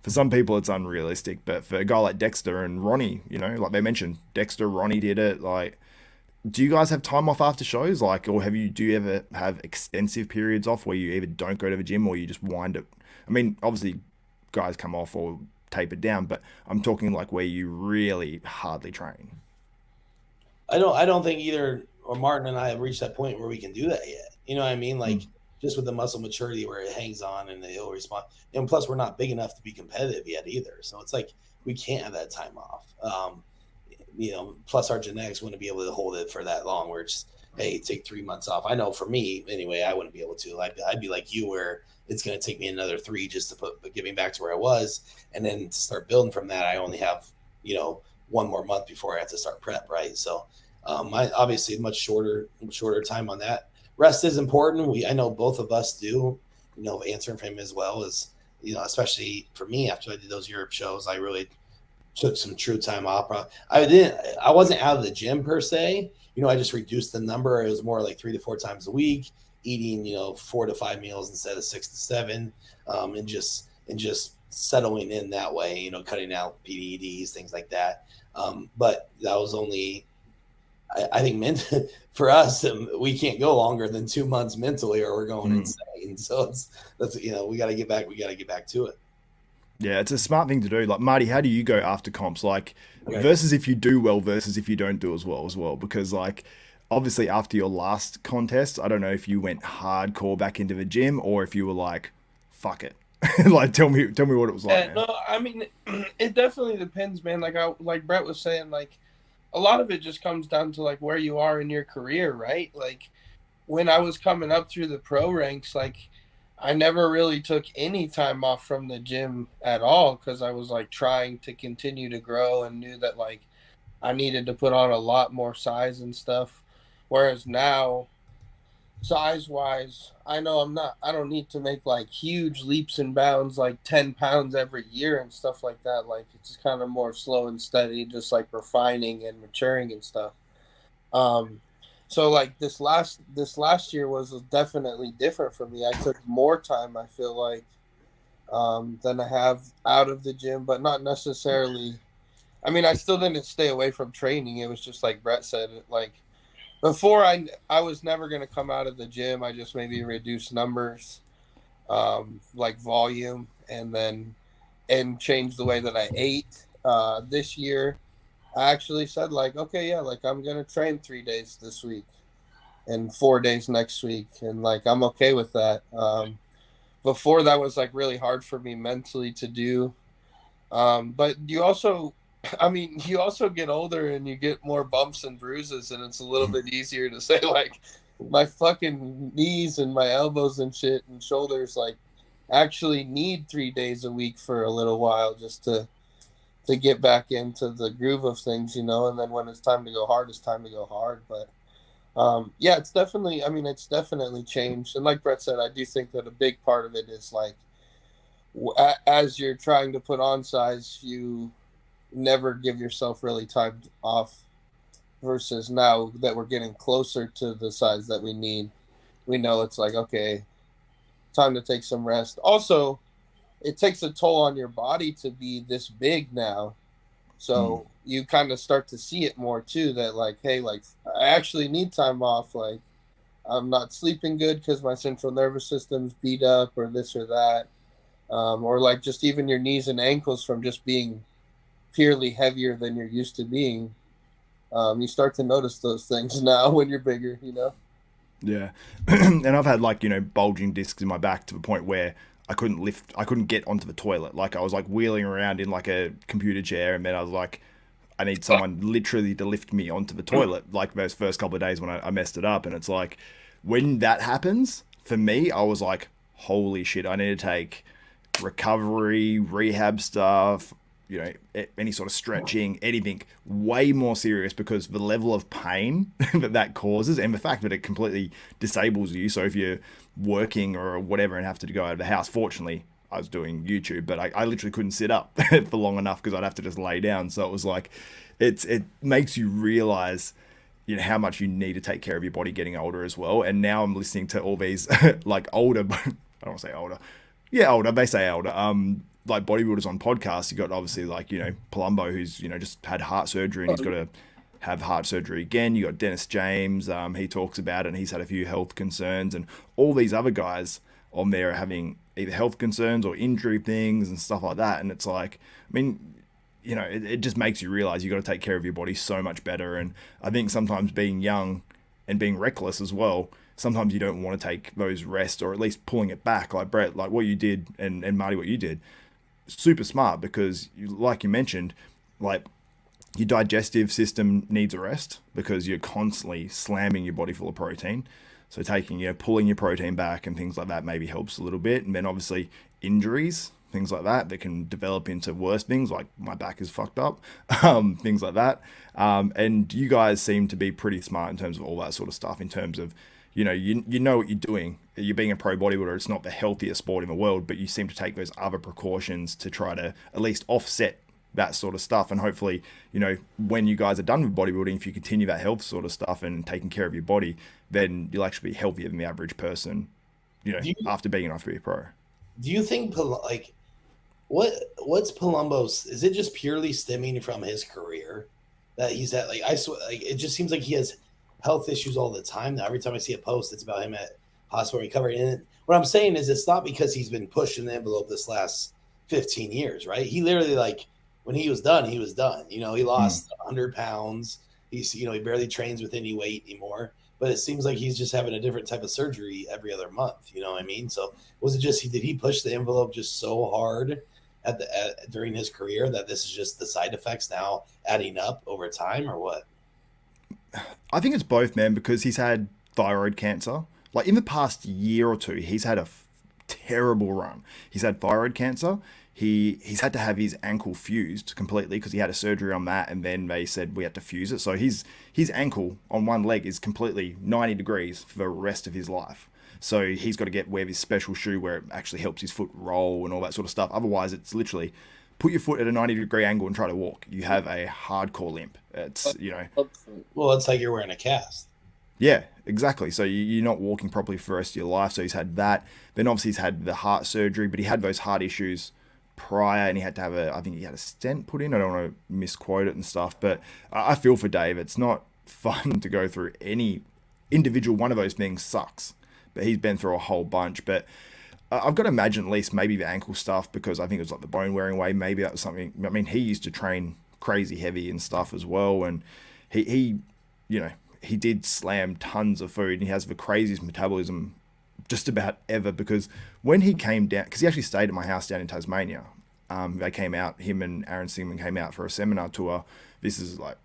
for some people it's unrealistic, but for a guy like Dexter and Ronnie, you know, like they mentioned, Dexter, Ronnie did it. Like, do you guys have time off after shows? Like, or do you ever have extensive periods off where you either don't go to the gym or you just wind it? I mean, obviously guys come off or taper down, but I'm talking like where you really hardly train. I don't think either or Martin and I have reached that point where we can do that yet. You know what I mean? Like, just with the muscle maturity where it hangs on and it'll respond. And plus, we're not big enough to be competitive yet either. So it's like we can't have that time off. You know, plus our genetics wouldn't be able to hold it for that long. Where it's, hey, take 3 months off. I know for me anyway, I wouldn't be able to. I'd be like you, where it's going to take me another 3 just to get me back to where I was, and then to start building from that. I only have, you know, 1 more month before I have to start prep, right? So, I obviously much shorter time on that. Rest is important. I know both of us do, you know, answering for him as well as, you know, especially for me after I did those Europe shows, I really took some true time off. I wasn't out of the gym per se. You know, I just reduced the number. It was more like 3 to 4 times a week, eating, you know, 4 to 5 meals instead of 6 to 7, and just settling in that way, you know, cutting out PEDs, things like that. But that was only, I think for us, we can't go longer than 2 months mentally, or we're going insane. So that's you know, we got to get back to it. Yeah, it's a smart thing to do. Like, Marty, how do you go after comps? Like, versus if you do well versus if you don't do as well? Because, like, obviously after your last contest, I don't know if you went hardcore back into the gym or if you were like, fuck it. Like, tell me what it was like. Yeah, no, I mean, it definitely depends, man. Like Brett was saying, like, a lot of it just comes down to like where you are in your career, right? Like, when I was coming up through the pro ranks, like, I never really took any time off from the gym at all, because I was like trying to continue to grow and knew that like I needed to put on a lot more size and stuff. Whereas now, size wise, I know I don't need to make like huge leaps and bounds, like 10 pounds every year and stuff like that. Like, it's kind of more slow and steady, just like refining and maturing and stuff. So like this last year was definitely different for me. I took more time, I feel like, than I have out of the gym, but not necessarily. I mean, I still didn't stay away from training. It was just like Brett said, like, before I was never going to come out of the gym. I just maybe reduce numbers, like volume, and change the way that I ate. This year, I actually said like, okay, yeah, like I'm going to train 3 days this week and 4 days next week. And like, I'm okay with that. Before, that was like really hard for me mentally to do. But you also get older and you get more bumps and bruises, and it's a little bit easier to say like, my fucking knees and my elbows and shit and shoulders like actually need 3 days a week for a little while just to get back into the groove of things, you know. And then when it's time to go hard, it's time to go hard. But yeah, it's definitely changed. And like Brett said, I do think that a big part of it is like, as you're trying to put on size, you never give yourself really time off, versus now that we're getting closer to the size that we need, we know it's like, okay, time to take some rest. Also, it takes a toll on your body to be this big now. So you kind of start to see it more too, that like, hey, like I actually need time off. Like I'm not sleeping good because my central nervous system's beat up or this or that. Or like just even your knees and ankles from just being purely heavier than you're used to being. You start to notice those things now when you're bigger, you know? Yeah. And I've had like, bulging discs in my back to the point where I couldn't get onto the toilet. Like I was like wheeling around in like a computer chair, and then I was like, I need someone literally to lift me onto the toilet, like those first couple of days when I messed it up. And it's like, when that happens, for me, I was like, holy shit, I need to take recovery, rehab stuff, any sort of stretching, anything way more serious, because the level of pain that causes, and the fact that it completely disables you. So if you're working or whatever and have to go out of the house, fortunately, I was doing YouTube, but I literally couldn't sit up for long enough because I'd have to just lay down. So it was like, it makes you realize, how much you need to take care of your body getting older as well. And now I'm listening to all these like older, I don't want to say older. Yeah, older. They say older. Like bodybuilders on podcasts. You got obviously like, Palumbo, who's, just had heart surgery and he's got to have heart surgery again. You got Dennis James. He talks about it and he's had a few health concerns, and all these other guys on there are having either health concerns or injury things and stuff like that. And it's like, I mean, it just makes you realize you got to take care of your body so much better. And I think sometimes being young and being reckless as well, sometimes you don't want to take those rests, or at least pulling it back. Like Brett, like what you did, and Marty, what you did, super smart, because like you mentioned, like your digestive system needs a rest because you're constantly slamming your body full of protein. So taking, pulling your protein back and things like that maybe helps a little bit. And then obviously injuries, things like that can develop into worse things, like my back is fucked up, things like that. And you guys seem to be pretty smart in terms of all that sort of stuff, in terms of, you know what you're doing. You're being a pro bodybuilder. It's not the healthiest sport in the world, but you seem to take those other precautions to try to at least offset that sort of stuff. And hopefully, when you guys are done with bodybuilding, if you continue that health sort of stuff and taking care of your body, then you'll actually be healthier than the average person, after being an IFBB pro. Do you think like what's Palumbo's? Is it just purely stemming from his career that he's at? Like I swear, like it just seems like he has health issues all the time. Now every time I see a post, it's about him at hospital recovery. And what I'm saying is, it's not because he's been pushing the envelope this last 15 years, right? He literally, like, when he was done, he was done. He lost 100 pounds. He's, he barely trains with any weight anymore. But it seems like he's just having a different type of surgery every other month. You know what I mean? So was it just, did he push the envelope just so hard during his career that this is just the side effects now adding up over time, or what? I think it's both, man, because he's had thyroid cancer. Like in the past year or two, he's had a terrible run. He's had thyroid cancer. He's had to have his ankle fused completely because he had a surgery on that, and then they said we had to fuse it. So his ankle on one leg is completely 90 degrees for the rest of his life. So he's got to wear this special shoe where it actually helps his foot roll and all that sort of stuff. Otherwise, it's literally put your foot at a 90-degree angle and try to walk. You have a hardcore limp. It's, Well, it's like you're wearing a cast. Yeah, exactly. So you're not walking properly for the rest of your life. So he's had that. Then obviously he's had the heart surgery, but he had those heart issues prior, and he had to have I think he had a stent put in. I don't want to misquote it and stuff, but I feel for Dave. It's not fun to go through. Any individual one of those things sucks, but he's been through a whole bunch. But I've got to imagine at least maybe the ankle stuff, because I think it was like the bone wearing away. Maybe that was something. I mean, he used to train crazy heavy and stuff as well, and he did slam tons of food, and he has the craziest metabolism just about ever, because when he came down, because he actually stayed at my house down in Tasmania, they came out, him and Aaron Singman came out for a seminar tour. This is like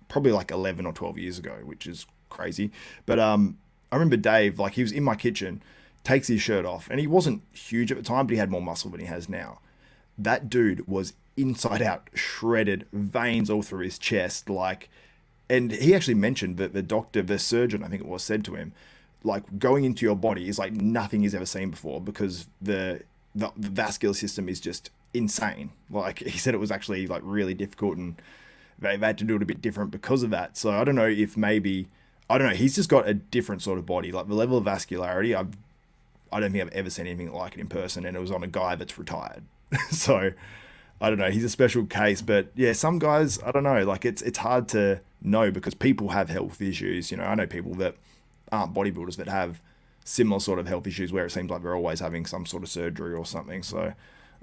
probably like 11 or 12 years ago, which is crazy. But I remember Dave, like he was in my kitchen, takes his shirt off, and he wasn't huge at the time, but he had more muscle than he has now. That dude was inside out, shredded, veins all through his chest, like. And he actually mentioned that the surgeon, I think it was, said to him, like, going into your body is like nothing he's ever seen before, because the vascular system is just insane. Like, he said it was actually like really difficult, and they had to do it a bit different because of that. So I don't know if maybe I don't know. He's just got a different sort of body. Like the level of vascularity, I don't think I've ever seen anything like it in person, and it was on a guy that's retired. So I don't know. He's a special case, but yeah, some guys, I don't know. Like it's hard to know because people have health issues. You know, I know people that aren't bodybuilders that have similar sort of health issues where it seems like they're always having some sort of surgery or something. So,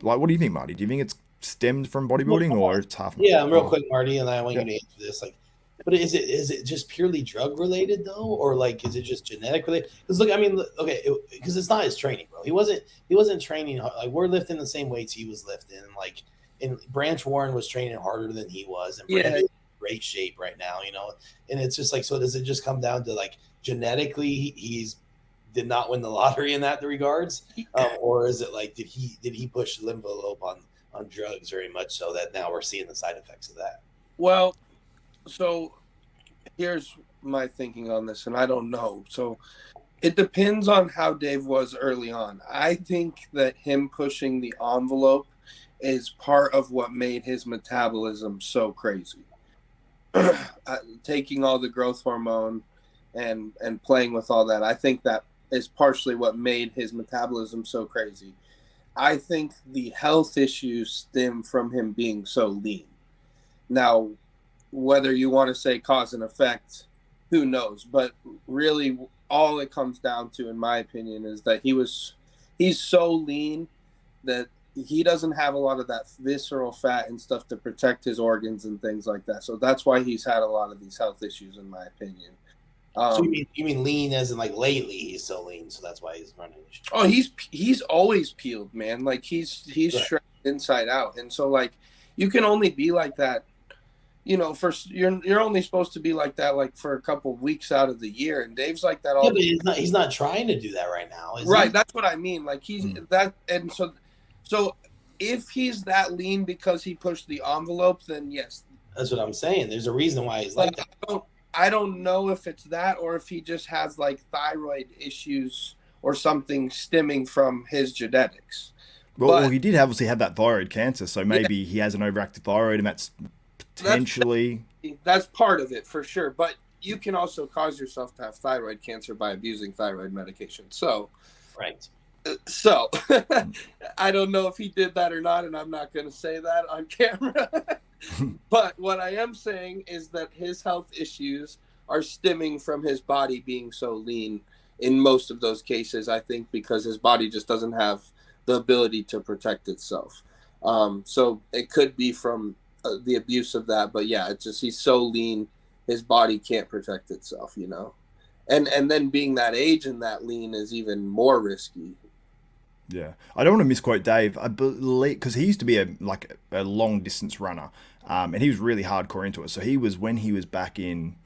like, what do you think, Marty? Do you think it's stemmed from bodybuilding or it's half? Yeah, real quick, Marty, and I want you to answer this. Like, but is it just purely drug related though, or like is it just genetic related? Because look, I mean, okay, because it's not his training, bro. He wasn't training. Like we're lifting the same weights he was lifting. Like, and Branch Warren was training harder than he was, and Branch is in great shape right now, you know. And it's just like, so does it just come down to like genetically he's did not win the lottery in that regards, or is it like did he push the envelope on drugs very much so that now we're seeing the side effects of that? Well, so here's my thinking on this, and I don't know. So it depends on how Dave was early on. I think that him pushing the envelope is part of what made his metabolism so crazy. Taking all the growth hormone and playing with all that, I think that is partially what made his metabolism so crazy. I think the health issues stem from him being so lean. Now, whether you want to say cause and effect, who knows? But really, all it comes down to, in my opinion, is that he's so lean that he doesn't have a lot of that visceral fat and stuff to protect his organs and things like that. So that's why he's had a lot of these health issues, in my opinion. So you mean lean as in like lately he's so lean, so that's why he's running. Oh, he's always peeled, man. Like he's right. Shredded inside out, and so like you can only be like that. You know, you're only supposed to be like that like for a couple of weeks out of the year, and Dave's like that all. Yeah, but he's not trying to do that right now, right? That's what I mean. Like he's that, and so if he's that lean because he pushed the envelope, then yes, that's what I'm saying. There's a reason why he's like that. I don't know if it's that or if he just has like thyroid issues or something stemming from his genetics. Well, he did obviously have that thyroid cancer, so maybe he has an overactive thyroid, and that's potentially that's part of it for sure. But you can also cause yourself to have thyroid cancer by abusing thyroid medication. So, right. So I don't know if he did that or not, and I'm not going to say that on camera. But what I am saying is that his health issues are stemming from his body being so lean in most of those cases, I think, because his body just doesn't have the ability to protect itself. So it could be from the abuse of that. But yeah, it's just he's so lean, his body can't protect itself, you know. And then being that age and that lean is even more risky. Yeah, I don't want to misquote Dave. I believe because he used to be a long distance runner, and he was really hardcore into it. So when he was back in,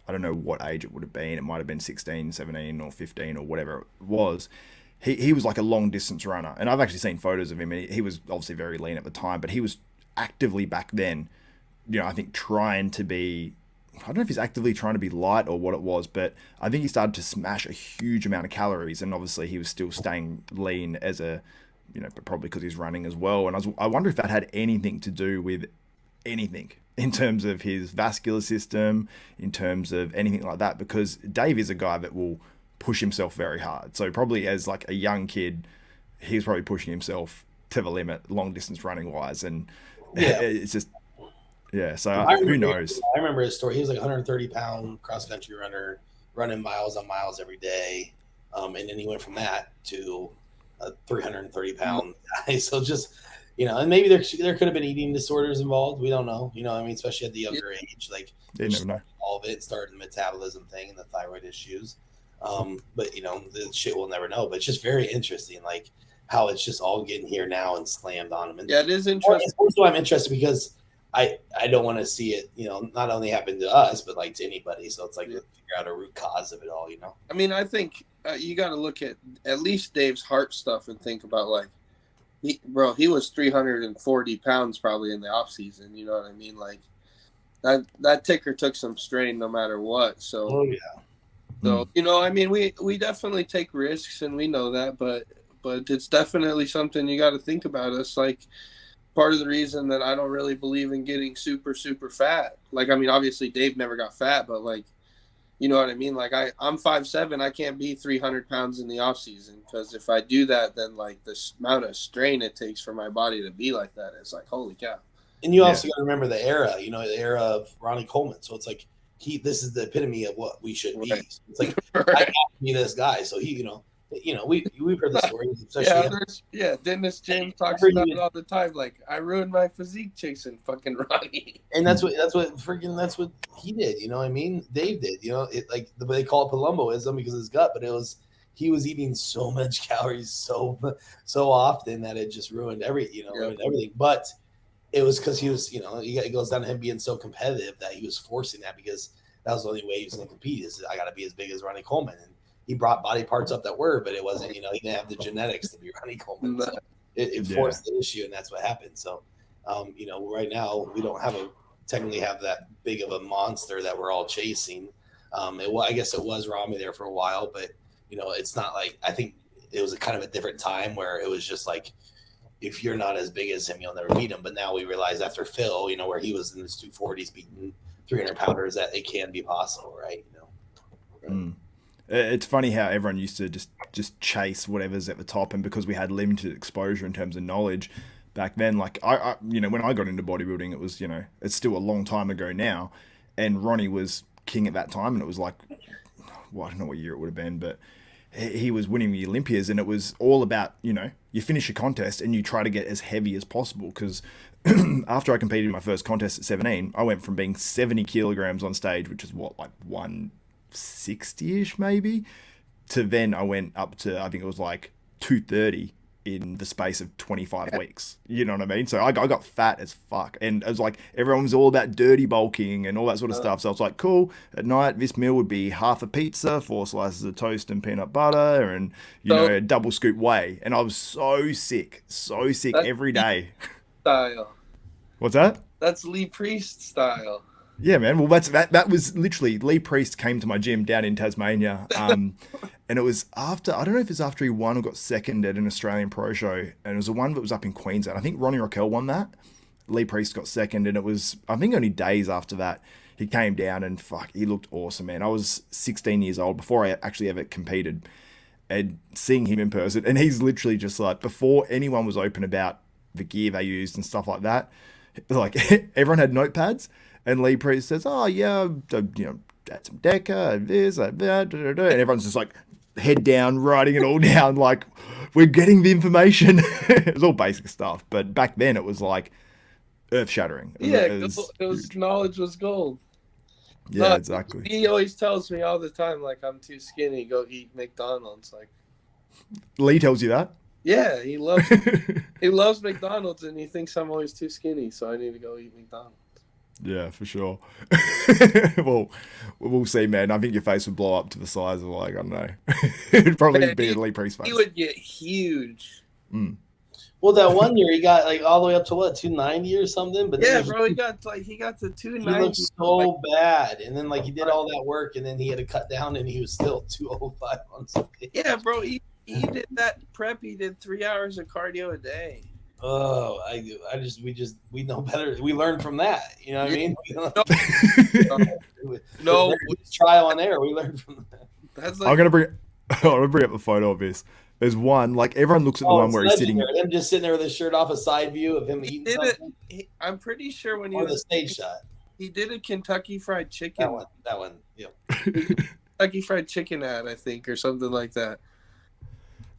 I don't know what age it would have been. It might have been 16, 17 or 15 or whatever it was. He was like a long distance runner, and I've actually seen photos of him. And he was obviously very lean at the time, but he was actively back then, you know, I think trying to be. I don't know if he's actively trying to be light or what it was, but I think he started to smash a huge amount of calories, and obviously he was still staying lean as a, you know, but probably because he's running as well. And I wonder if that had anything to do with anything in terms of his vascular system, in terms of anything like that, because Dave is a guy that will push himself very hard. So probably as like a young kid, he's probably pushing himself to the limit, long distance running wise, and it's just. Yeah, so who knows? I remember his story. He was like 130-pound cross-country runner, running miles on miles every day. And then he went from that to a 330-pound guy. So just, you know, and maybe there could have been eating disorders involved. We don't know. You know what I mean? Especially at the younger age. Like, you never know. All of it started the metabolism thing and the thyroid issues. But, you know, the shit we'll never know. But it's just very interesting, like, how it's just all getting here now and slammed on him. And yeah, it is interesting. Also, I'm interested because I don't want to see it, you know, not only happen to us, but like to anybody. So it's like to figure out a root cause of it all, you know? I mean, I think you got to look at least Dave's heart stuff and think about like, he was 340 pounds probably in the off season. You know what I mean? Like that ticker took some strain no matter what. So, oh, yeah. So, you know, I mean, we definitely take risks and we know that, but it's definitely something you got to think about. Us like, part of the reason that I don't really believe in getting super, super fat. Like, I mean, obviously Dave never got fat, but like, You know what I mean? Like I'm 5'7", I can't be 300 pounds in the off season, because if I do that, then like the amount of strain it takes for my body to be like that, it's like, holy cow. And you also got to remember the era, the era of Ronnie Coleman. So it's like this is the epitome of what we should be. Right. So it's like I have to be this guy. So he, we've heard the stories, especially Dennis James talks about it all the time. Like, I ruined my physique chasing fucking Ronnie. And that's what he did. You know what I mean? Dave did. They call it Palumboism because of his gut, but he was eating so much calories so often that it just ruined ruined everything. But it was because he was, it goes down to him being so competitive that he was forcing that, because that was the only way he was going to compete, is I got to be as big as Ronnie Coleman. And he brought body parts up that were, but it wasn't, he didn't have the genetics to be Ronnie Coleman. So it forced the issue, and that's what happened. So, right now we don't technically have that big of a monster that we're all chasing. I guess it was Rami there for a while, but, it's not like, I think it was a kind of a different time where it was just like, if you're not as big as him, you'll never beat him. But now we realize after Phil, where he was in his 240s beating 300 pounders, that it can be possible, right? It's funny how everyone used to just chase whatever's at the top, and because we had limited exposure in terms of knowledge back then, like I when I got into bodybuilding, it was, it's still a long time ago now, and Ronnie was king at that time, and it was like, well, I don't know what year it would have been, but he was winning the Olympias, and it was all about, you finish a contest and you try to get as heavy as possible, because after I competed in my first contest at 17, I went from being 70 kilograms on stage, which is what, like 160-ish maybe, to then I went up to, I think it was like 230 in the space of 25 weeks. You know what I mean? So I got fat as fuck. And it was like, everyone was all about dirty bulking and all that sort of stuff. So I was like, cool, at night, this meal would be half a pizza, 4 slices of toast and peanut butter, and, a double scoop whey. And I was so sick every day. Style. What's that? That's Lee Priest style. Yeah, man. Well, that was literally, Lee Priest came to my gym down in Tasmania, and it was after, I don't know if it's after he won or got second at an Australian pro show, and it was the one that was up in Queensland. I think Ronnie Raquel won that. Lee Priest got second, and it was, I think, only days after that he came down, and fuck, he looked awesome, man. I was 16 years old before I actually ever competed, and seeing him in person, and he's literally just like, before anyone was open about the gear they used and stuff like that, like everyone had notepads. And Lee Priest says, "Oh yeah, add some Deca, this, that, and everyone's just like head down, writing it all down. Like, we're getting the information. It was all basic stuff, but back then it was like earth shattering. It was knowledge was gold. Yeah, no, exactly. He always tells me all the time, like, I'm too skinny, go eat McDonald's. Like, Lee tells you that? Yeah, he loves he loves McDonald's, and he thinks I'm always too skinny, so I need to go eat McDonald's. Yeah, for sure. Well, we'll see, man. I think your face would blow up to the size of, like, I don't know. It'd probably be a Lee Priest face. He would get huge. Mm. Well, that one year he got like all the way up to what, 290 or something. But yeah, bro, he got to 290. He looked so bad, and then like he did all that work, and then he had to cut down, and he was still 205 on something. Yeah, bro, he did that prep. He did 3 hours of cardio a day. Oh, we know better. We learned from that. You know what I mean? No, trial and error. We learned from that. That's like, I'm gonna bring up a photo of this. There's one, like, everyone looks at the one where he's sitting. Him just sitting there with his shirt off, a side view of him eating something. I'm pretty sure when he was the stage shot. He did a Kentucky Fried Chicken. That one. Yeah. Kentucky Fried Chicken ad, I think, or something like that.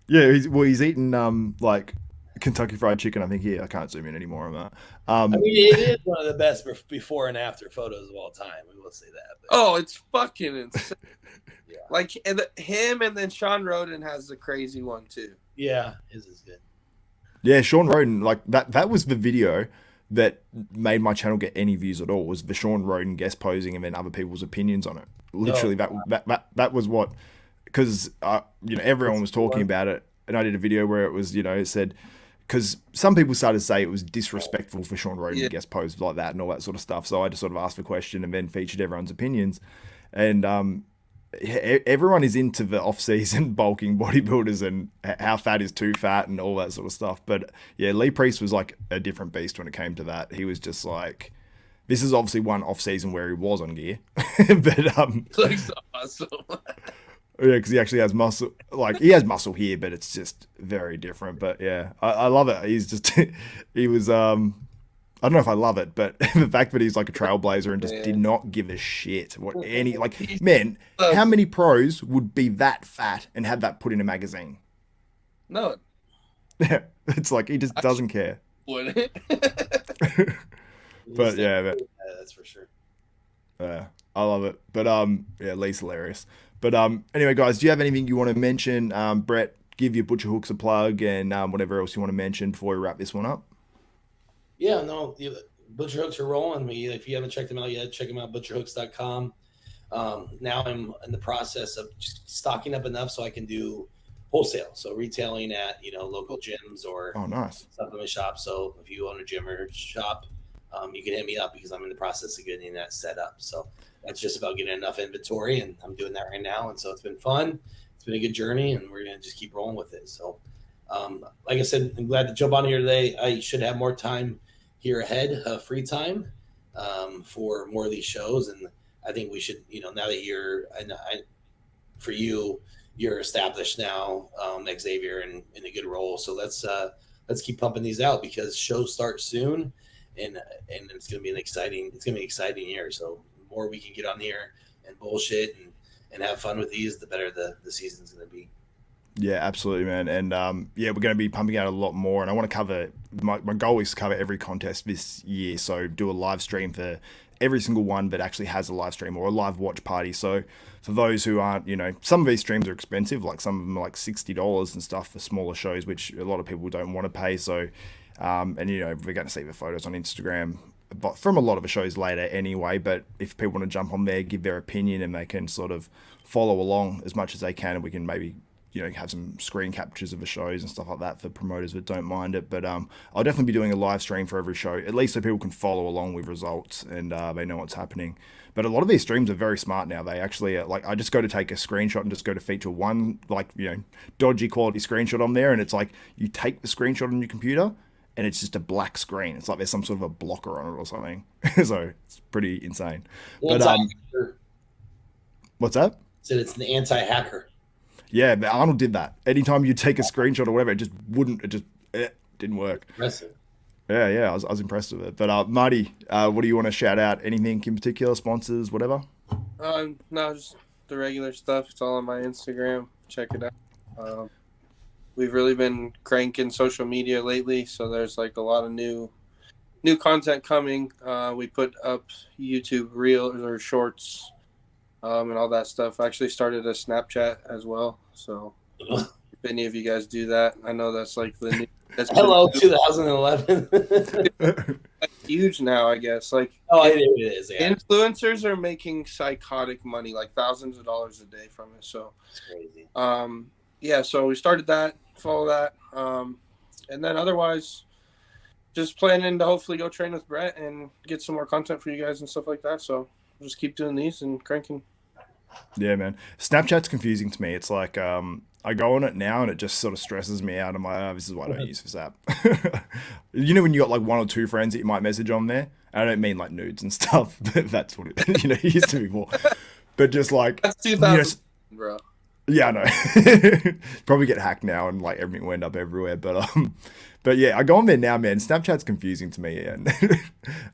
Yeah, he's eating like Kentucky Fried Chicken. I think I can't zoom in anymore on that. I mean, it is one of the best before and after photos of all time. We will say that. But. Oh, it's fucking insane. Yeah. Like him, and then Sean Roden has the crazy one too. Yeah, his is good. Yeah, Sean Roden, like that was the video that made my channel get any views at all, was the Sean Roden guest posing and then other people's opinions on it. Literally, that was what, because everyone was talking about it, and I did a video where it was, it said, because some people started to say it was disrespectful for Sean Roden to guest pose like that and all that sort of stuff. So I just sort of asked the question and then featured everyone's opinions, and everyone is into the off-season bulking bodybuilders and how fat is too fat and all that sort of stuff. But yeah, Lee Priest was like a different beast when it came to that. He was just like This is obviously one off season where he was on gear, but Looks awesome. yeah, because he actually has muscle. Like he has muscle here, but it's just very different. But yeah, I love it. He's just he was I don't know if I love it, but the fact that he's like a trailblazer and just did not give a shit what any like man, how many pros would be that fat and have that put in a magazine? No, Yeah, it's like he just doesn't care. would it? But yeah, that's for sure. I love it. But yeah, Lee's hilarious. But anyway, guys, do you have anything you want to mention? Brett, give your Butcher Hooks a plug and whatever else you want to mention before we wrap this one up. Yeah, no, Butcher Hooks are rolling. If you haven't checked them out yet, check them out, butcherhooks.com. Now I'm in the process of just stocking up enough so I can do wholesale. So retailing at, local gyms or nice supplement shops. So if you own a gym or shop, you can hit me up because I'm in the process of getting that set up. So that's just about getting enough inventory, and I'm doing that right now. And so it's been fun. It's been a good journey, and we're going to just keep rolling with it. So like I said, I'm glad to jump on here today. I should have more time here ahead, free time for more of these shows. And I think we should, now that you're established now, Xavier, in a good role. So let's keep pumping these out because shows start soon, and it's gonna be an exciting year. So the more we can get on here and bullshit and have fun with these, the better the season's gonna be. Yeah, absolutely, man. And yeah, we're going to be pumping out a lot more. And I want to cover my goal is to cover every contest this year. So do a live stream for every single one that actually has a live stream or a live watch party. So for those who aren't, some of these streams are expensive, like some of them are like $60 and stuff for smaller shows, which a lot of people don't want to pay. So, and we're going to see the photos on Instagram but from a lot of the shows later anyway. But if people want to jump on there, give their opinion, and they can sort of follow along as much as they can, and we can maybe have some screen captures of the shows and stuff like that for promoters that don't mind it. But I'll definitely be doing a live stream for every show, at least so people can follow along with results and they know what's happening. But a lot of these streams are very smart now. They actually I just go to take a screenshot and just go to feature one dodgy quality screenshot on there, and it's like you take the screenshot on your computer and it's just a black screen. It's like there's some sort of a blocker on it or something. So it's pretty insane. But what's that? Said it's an anti-hacker. Yeah, but Arnold did that. Anytime you take a screenshot or whatever, it didn't work. Impressive. Yeah, I was impressed with it. But Marty, what do you want to shout out? Anything in particular? Sponsors, whatever? No, just the regular stuff. It's all on my Instagram. Check it out. We've really been cranking social media lately, so there's like a lot of new content coming. We put up YouTube reels or shorts. And all that stuff. I actually started a Snapchat as well. So if any of you guys do that, I know that's like the new. Hello, 2011. That's huge now, I guess. Like, it is. Yeah. Influencers are making psychotic money, like thousands of dollars a day from it. So it's crazy. Yeah. So we started that. Follow that. And then otherwise, just planning to hopefully go train with Brett and get some more content for you guys and stuff like that. So we'll just keep doing these and cranking. Yeah, man. Snapchat's confusing to me. It's like I go on it now and it just sort of stresses me out. I'm like, this is why I don't use this app. When you got like one or two friends that you might message on there, I don't mean like nudes and stuff, but that's what it used to be more. But just like that's 2000, bro. Yeah, I know. Probably get hacked now and like everything will end up everywhere. But yeah, I go on there now, man. Snapchat's confusing to me, and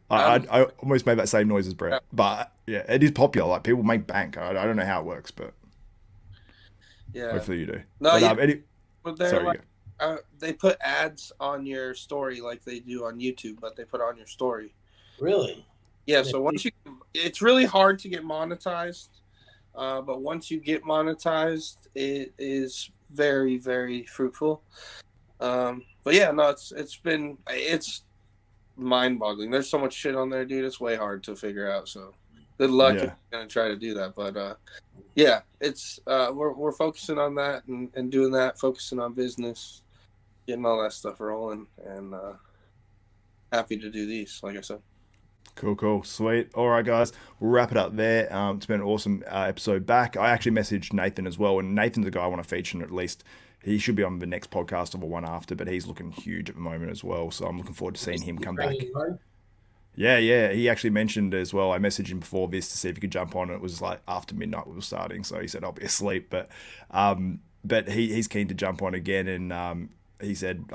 I almost made that same noise as Brett. But yeah, it is popular. Like people make bank. I don't know how it works, but yeah, hopefully you do. No, but they're they put ads on your story like they do on YouTube, but they put it on your story. Really? Yeah. So it's really hard to get monetized. But once you get monetized, it is very, very fruitful. But yeah, no, it's mind-boggling. There's so much shit on there, dude. It's way hard to figure out. So good luck if you're gonna try to do that. But yeah, it's we're focusing on that and doing that, focusing on business, getting all that stuff rolling, and happy to do these, like I said. Cool. Sweet. All right, guys. We'll wrap it up there. It's been an awesome episode back. I actually messaged Nathan as well, and Nathan's a guy I want to feature, and at least he should be on the next podcast or the one after, but he's looking huge at the moment as well, so I'm looking forward to seeing him come back. Yeah. He actually mentioned as well. I messaged him before this to see if he could jump on. And it was like after midnight we were starting, so he said I'll be asleep. But he's keen to jump on again. And I said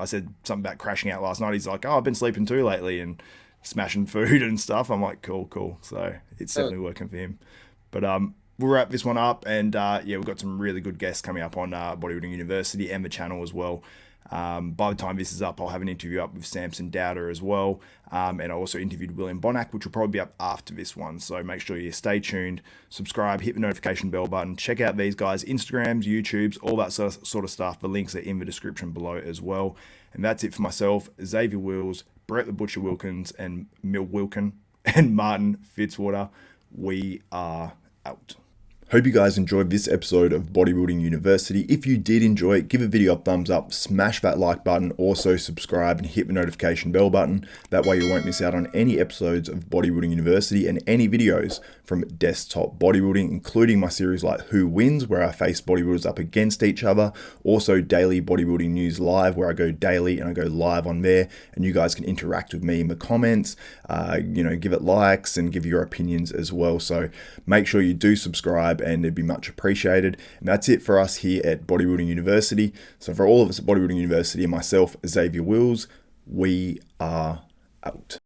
something about crashing out last night. He's like, oh, I've been sleeping too lately and smashing food and stuff. I'm like, cool. So it's certainly working for him. But we'll wrap this one up, and we've got some really good guests coming up on Bodybuilding University and the channel as well. By the time this is up, I'll have an interview up with Samson Dowder as well. And I also interviewed William Bonac, which will probably be up after this one. So make sure you stay tuned, subscribe, hit the notification bell button, check out these guys' Instagrams, YouTubes, all that sort of stuff. The links are in the description below as well. And that's it for myself, Xavier Wills, Brett the Butcher Wilkins, and Wilkin, and Martin Fitzwater. We are out. Hope you guys enjoyed this episode of Bodybuilding University. If you did enjoy it, give a video a thumbs up, smash that like button, also subscribe and hit the notification bell button. That way you won't miss out on any episodes of Bodybuilding University and any videos from Desktop Bodybuilding, including my series like Who Wins, where I face bodybuilders up against each other. Also Daily Bodybuilding News Live, where I go daily and I go live on there, and you guys can interact with me in the comments, give it likes and give your opinions as well. So make sure you do subscribe, and it'd be much appreciated. And that's it for us here at Bodybuilding University. So for all of us at Bodybuilding University and myself, Xavier Wills, we are out.